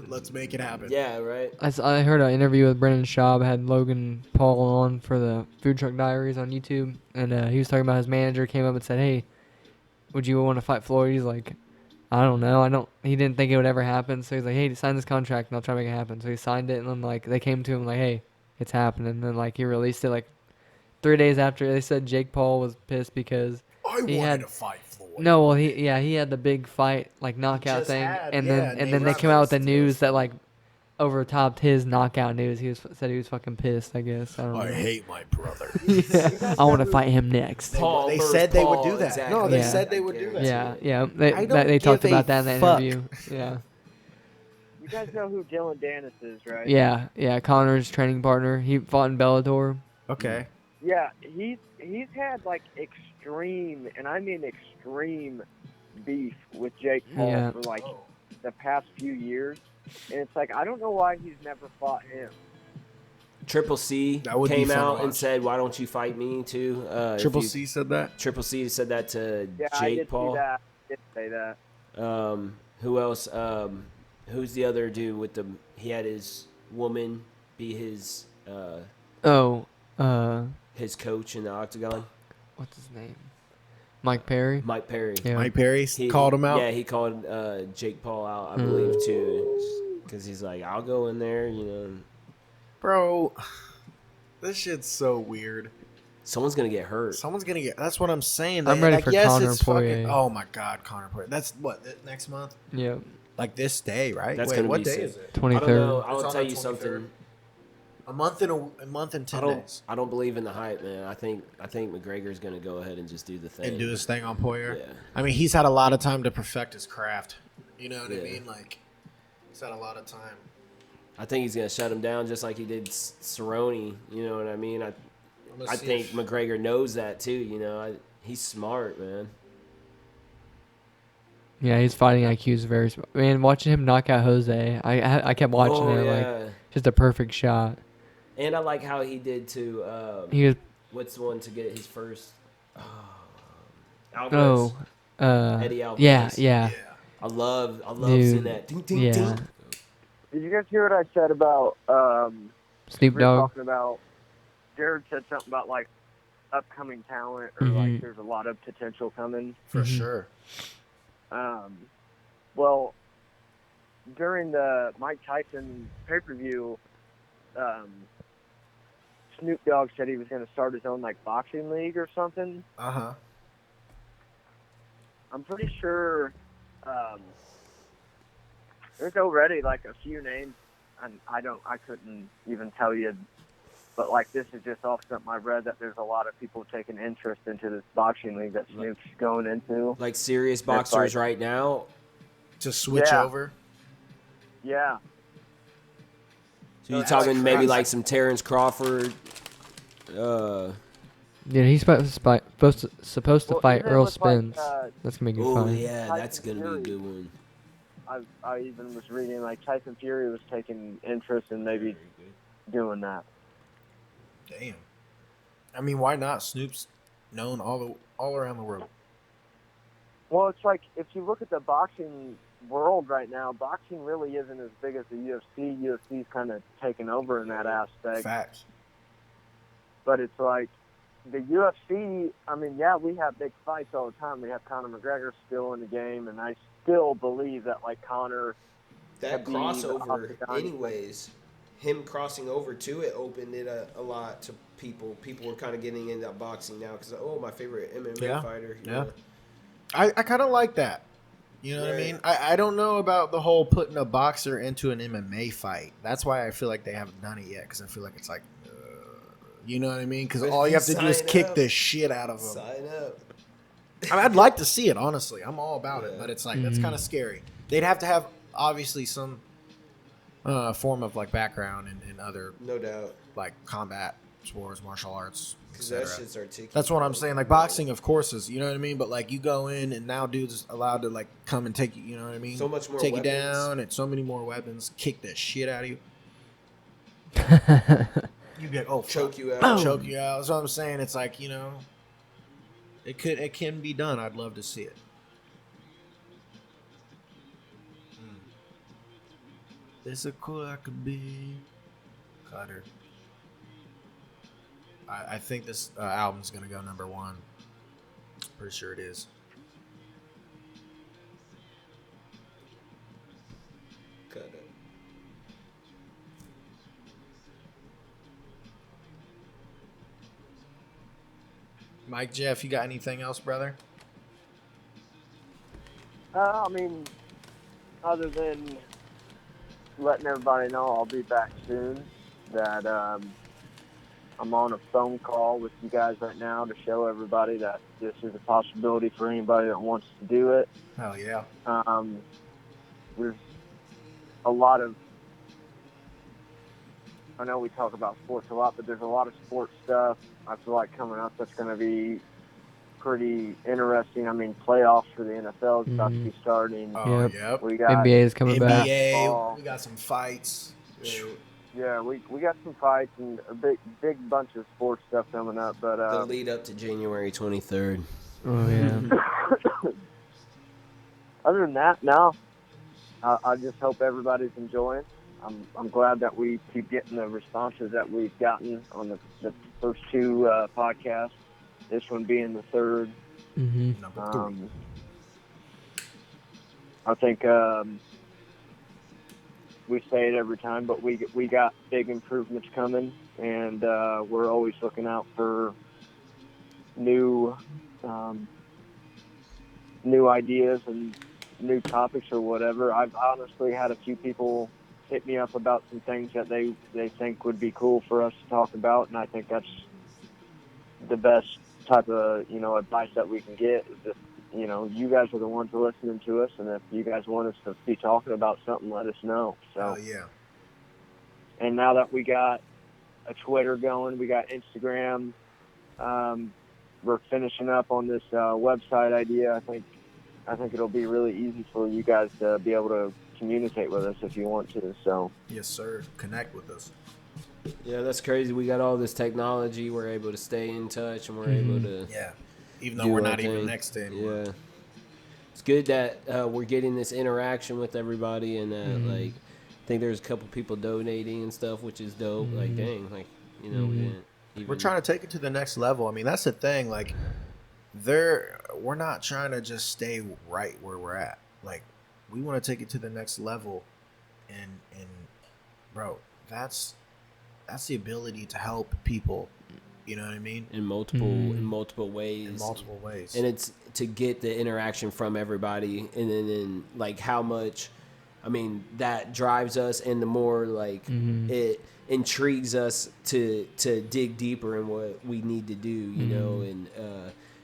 Let's make it happen. Yeah, right. I heard an interview with Brendan Schaub, had Logan Paul on for the Food Truck Diaries on YouTube, and he was talking about his manager came up and said, "Hey, would you want to fight Floyd?" He's like, "I don't know. He didn't think it would ever happen." So he's like, "Hey, sign this contract and I'll try to make it happen." So he signed it, and then like they came to him like, "Hey, it's happening." And then like he released it like 3 days after. They said Jake Paul was pissed because I wanted had- to fight Floyd. no, well he had the big fight like knockout just thing, had, and yeah, then Nate they came out with the Diaz. news that like overtopped his knockout news. Said he was fucking pissed. I guess I don't know. I hate my brother. Yeah, I want to fight him next. Paul They versus said they would Paul, do that. exactly. No, they Yeah. said they would do that. Yeah, yeah. I don't They talked give about a that in the fuck. interview. Yeah, You guys know who Dylan Dennis is, right? yeah. Connor's training partner. He fought in Bellator. Okay. Yeah, he's had like extreme, and I mean extreme, beef with Jake Paul Yeah. for like the past few years, and it's like I don't know why he's never fought him. Triple C That would be came fun to out and watch. said, "Why don't you fight me too?" Triple C said that. Triple C said that to Yeah, I Jake did Paul. see that. I did say that. Who else? Who's the other dude with the? He had his woman be his Oh, coach in the octagon. what's his name? Mike Perry. Mike Perry. Yeah. Mike Perry called him out. Yeah, he called Jake Paul out, I believe, too, because he's like, "I'll go in there," you know. Bro, this shit's so weird. Someone's gonna get hurt. Someone's gonna get. That's what I'm saying. I'm ready like, for yes, Conor it's Poirier. fucking. Oh my God, Conor Poirier. That's what next month. Yeah. Like this day, right? That's Wait, gonna what be day sick. is it? 23rd. I don't know. It's I'll on tell the you 23rd. something. A month and 10 days. I don't believe in the hype, man. I think McGregor's gonna go ahead and just do the thing And do his thing on Poirier. Yeah. I mean, he's had a lot of time to perfect his craft. You know what I Yeah. mean? Like, he's had a lot of time. I think he's gonna shut him down just like he did Cerrone. You know what I mean? I think McGregor knows that too. You know, he's smart, man. Yeah, his fighting IQ is very. Man, watching him knock out Jose, I kept watching it like just a perfect shot. And I like how he did to. He was What's the one to get his first? Alvarez. oh, Eddie Alvarez. yeah, yeah, I love Dude, seeing that. Ding, ding, yeah. ding. Did you guys hear what I said about Snoop we were Dogg. talking about Jared said something about like upcoming talent or Mhm. like there's a lot of potential coming. For sure. Well, during the Mike Tyson pay-per-view, Snoop Dogg said he was going to start his own like boxing league or something. Uh-huh. I'm pretty sure there's already like a few names, and I couldn't even tell you, but like this is just off something I read that there's a lot of people taking interest into this boxing league that Snoop's going into. Like serious That's boxers like- right now. To switch Yeah. over. Yeah, So you're That's talking maybe crazy. like some Terrence Crawford. Yeah, he's supposed to Well, fight even Earl with, like, Spence. That's gonna be a good Oh fight. yeah, Tyson that's gonna be a Fury. good one. I even was reading like Tyson Fury was taking interest in maybe doing that. Damn. I mean, why not? Snoop's known all around the world. Well, it's like if you look at the boxing world right now, boxing really isn't as big as the UFC. UFC's kind of taken over in that aspect. Facts. But it's like the UFC, I mean, yeah, we have big fights all the time. We have Conor McGregor still in the game, and I still believe that, like, Conor... That That'd be crossover, the octagon. anyways, him crossing over to it opened it a lot to people. People were kind of getting into boxing now because, oh, my favorite MMA Yeah, fighter. you yeah. know? I kind of like that. You know what I Right. mean? I don't know about the whole putting a boxer into an MMA fight. That's why I feel like they haven't done it yet, because I feel like it's like, you know what I mean? Because But all you have to do is sign kick up. the shit out of them. Sign up. I mean, I'd like to see it, honestly. I'm all about it, Yeah. but it's like that's kind of scary. They'd have to have obviously some form of like background and other No doubt. like combat sports, martial arts, Because that etc. shit's articulate. That's what I'm saying. Like boxing, of course, is, you know what I mean. But like you go in and now dudes allowed to like come and take you. You know what I mean? So much more take weapons. you down, and so many more weapons. Kick the shit out of you. You'd be like, oh, Choke fuck. you out. Choke you out. That's what I'm saying. It's like, you know, it can be done. I'd love to see it. This is cool I could be. Cutter. I think this album's gonna go number one. Pretty sure it is. Cut it. Mike, Jeff, you got anything else, brother? I mean, other than letting everybody know I'll be back soon, that I'm on a phone call with you guys right now to show everybody that this is a possibility for anybody that wants to do it. Hell yeah. There's a lot of, I know we talk about sports a lot, but there's a lot of sports stuff I feel like coming up that's going to be pretty interesting. I mean, playoffs for the NFL is about to be starting. Oh, Yep. yep. We got NBA is coming back. NBA. basketball. We got some fights. Yeah. Yeah, we got some fights and a big bunch of sports stuff coming up, but The lead up to January 23rd. Oh yeah. other than that, no. I just hope everybody's enjoying. I'm glad that we keep getting the responses that we've gotten on the first two podcasts. This one being the third. Mhm. Number 3. I think we say it every time, but we got big improvements coming, and we're always looking out for new new ideas and new topics or whatever. I've honestly had a few people hit me up about some things that they think would be cool for us to talk about, and I think that's the best type of advice that we can get. Is just you guys are the ones who are listening to us, and if you guys want us to be talking about something, let us know. So, Yeah. and now that we got a Twitter going, we got Instagram. We're finishing up on this website idea. I think it'll be really easy for you guys to be able to communicate with us if you want to. So, Yes, sir. Connect with us. Yeah, that's crazy. We got all this technology. We're able to stay in touch, and we're able to Yeah. Even though do we're our not even thing. next to anymore. Yeah, it's good that we're getting this interaction with everybody, and like, I think there's a couple people donating and stuff, which is dope. Like, dang, like we didn't even. We're trying to take it to the next level. I mean, that's the thing. Like, we're not trying to just stay right where we're at. Like, we want to take it to the next level, and bro, that's the ability to help people. You know what I mean? in multiple ways. In multiple ways. And it's to get the interaction from everybody, and then like how much, I mean, that drives us, and the more like it intrigues us to dig deeper in what we need to do, you know,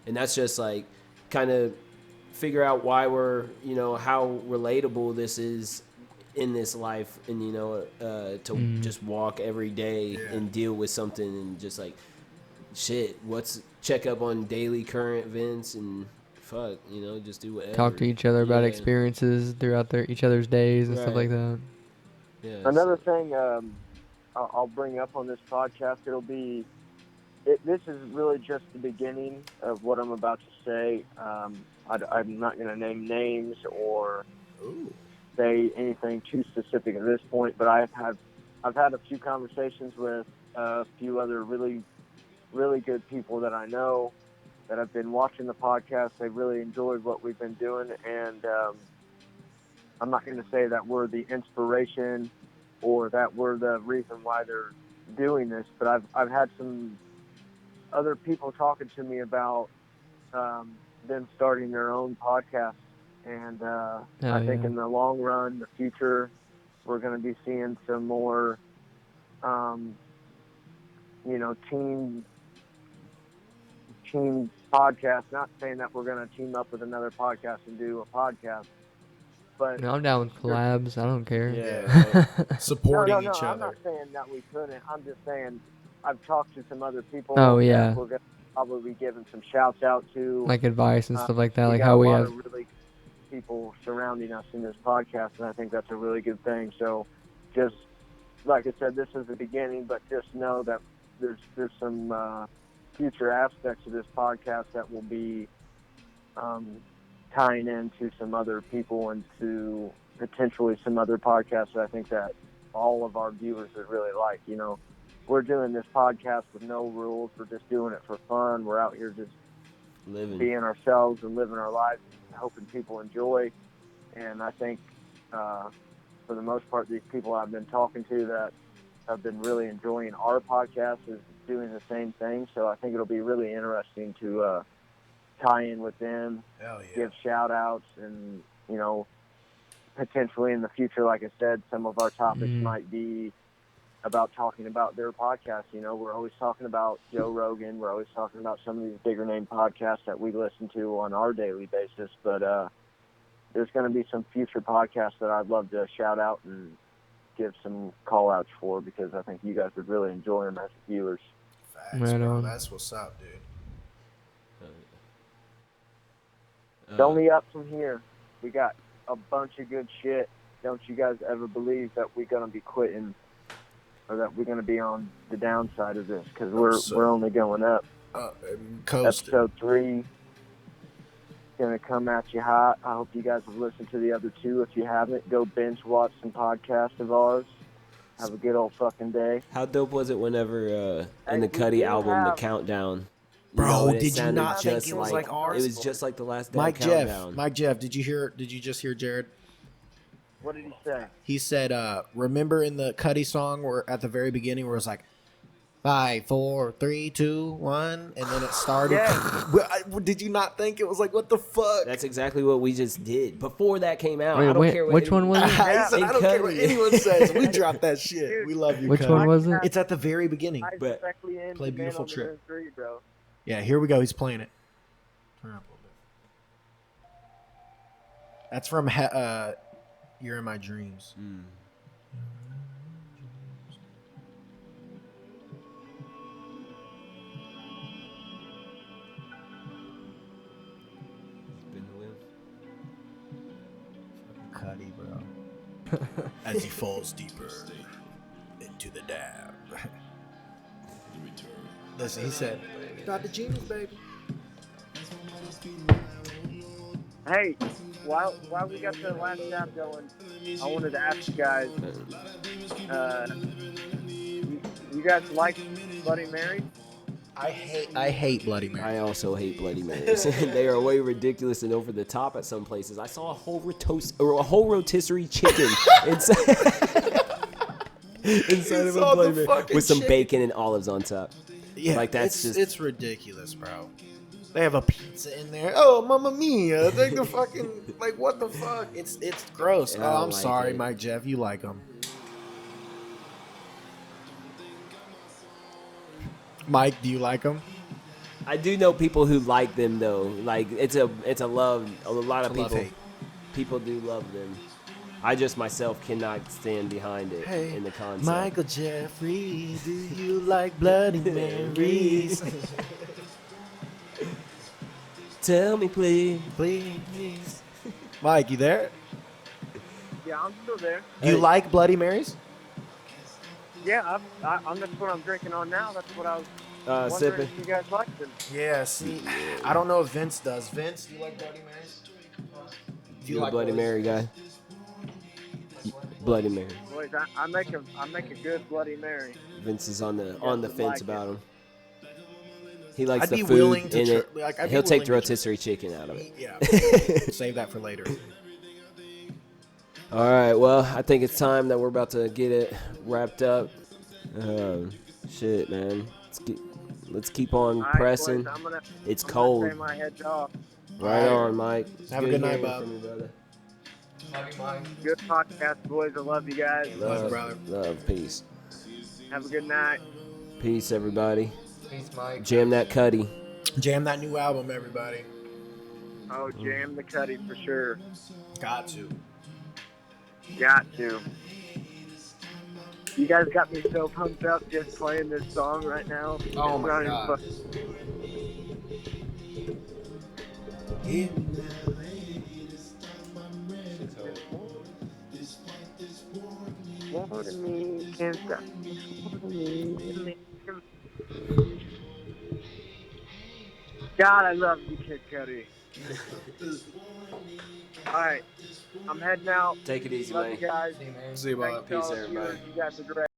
and that's just like kind of figure out why we're, how relatable this is in this life, and to just walk every day and deal with something, and just like shit, check up on daily current events, and fuck, just do whatever. Talk to each other about Yeah. experiences throughout each other's days and stuff Right. like that. Yeah, another thing I'll bring up on this podcast, this is really just the beginning of what I'm about to say. I'm not going to name names or say anything too specific at this point, but I've had a few conversations with a few other really, really good people that I know that have been watching the podcast. They really enjoyed what we've been doing, and I'm not going to say that we're the inspiration or that we're the reason why they're doing this, but I've had some other people talking to me about them starting their own podcast, and I think in the long run, the future, we're going to be seeing some more, team podcasts. Not saying that we're going to team up with another podcast and do a podcast, but No, I'm down with collabs. I don't care. Yeah. Right. Supporting no, each I'm other. not saying that we couldn't. I'm just saying I've talked to some other people Oh, yeah. that we're going to probably be giving some shouts out to. Like advice and stuff like that. We Like got how a we lot have. of really good people surrounding us in this podcast, and I think that's a really good thing. So, just like I said, this is the beginning, but just know that there's some future aspects of this podcast that will be tying into some other people and to potentially some other podcasts that I think that all of our viewers would really like. We're doing this podcast with no rules. We're just doing it for fun. We're out here just being ourselves and living our lives and hoping people enjoy. And I think for the most part, these people I've been talking to that have been really enjoying our podcast is doing the same thing. So I think it'll be really interesting to tie in with them, Hell yeah. give shout outs, and potentially in the future, like I said, some of our topics might be about talking about their podcast. We're always talking about Joe Rogan. We're always talking about some of these bigger name podcasts that we listen to on our daily basis. But there's going to be some future podcasts that I'd love to shout out and give some call outs for, because I think you guys would really enjoy them as viewers. Facts, Right bro. on. That's what's up, dude. It's only up from here. We got a bunch of good shit. Don't you guys ever believe that we're going to be quitting or that we're gonna be on the downside of this because So- we're only going up. Coasting. Episode 3 is gonna come at you hot. I hope you guys have listened to the other 2. If you haven't, go binge watch some podcasts of ours. Have a good old fucking day. How dope was it whenever in Hey, the we Cudi do album, The have- Countdown? Bro, and it did you sounded not think just it was like ours? It was just like the last damn Mike Countdown. Jeff, did you just hear Jared? What did he say? He said, remember in the Cudi song where at the very beginning where it was like 5, 4, 3, 2, 1, and then it started. Yeah. Did you not think it was like, what the fuck? That's exactly what we just did before that came out. Wait, I don't care what which one was it? He said, I don't care what Cudi. anyone says. We dropped that shit. Dude, We love you, Which Cudi. one was it? It's at the very beginning. Ties But- directly in Play to Man Beautiful on the Trip. Moon 3, bro. Yeah, here we go. He's playing it. Turn up a little bit. That's from You're in My Dreams. Cudi, bro. As he falls deeper into the dam. Listen, he said, "Not the genius, baby." Hey, while we got the last dab going, I wanted to ask you guys, you guys like Bloody Mary? I hate Bloody Mary. I also hate Bloody Marys. They are way ridiculous and over the top at some places. I saw a whole rotisserie chicken inside of saw a Bloody the Mary fucking with some chicken. bacon and olives on top. Yeah, Like, that's it's ridiculous, bro. They have a pizza in there. Oh, mamma mia! Like the fucking like what the fuck? It's gross. Yeah, I Oh, don't I'm like sorry, it. Mike Jeff. You like them? Mike, do you like them? I do know people who like them though. Like it's a love. A lot of people Love-hate. people do love them. I just myself cannot stand behind it in the concept. Michael Jeffrey, do you like Bloody Marys? Tell me, please. Please, Mike, you there? Yeah, I'm still there. Do you like Bloody Marys? Yeah, I'm that's what I'm drinking on now. That's what I was wondering Sipping. if you guys liked them. Yeah. See, I don't know if Vince does. Vince, do you like Bloody Marys? Do You a Bloody Mary guy? Bloody Mary. Boys, I make a good Bloody Mary. Vince is on the Doesn't fence like about it. him. He likes I'd the be food willing to in tr- it. like, I'd be He'll take the willing to rotisserie chicken out of it. Yeah. Save that for later. All right. Well, I think it's time that we're about to get it wrapped up. Shit, man. Let's keep on All right, pressing. boys, I'm gonna It's say cold. my head's off. Right on, Mike. It's Have a good night, hearing Bob. from you, brother. Good podcast, boys. I love you guys. Love, brother. Love, peace. Have a good night. Peace, everybody. Peace, Mike. Jam that Cudi. Jam that new album, everybody. Oh, jam the Cuddy for sure. Got to. Got to. You guys got me so pumped up just playing this song right now. Oh It's my not even God. More to me, can't stop. God, I love you, Kid Cudi. All right, I'm heading out. Take it easy, Love man. you guys. See you, Bob. Thanks to all Peace, of you. everybody. You guys are great.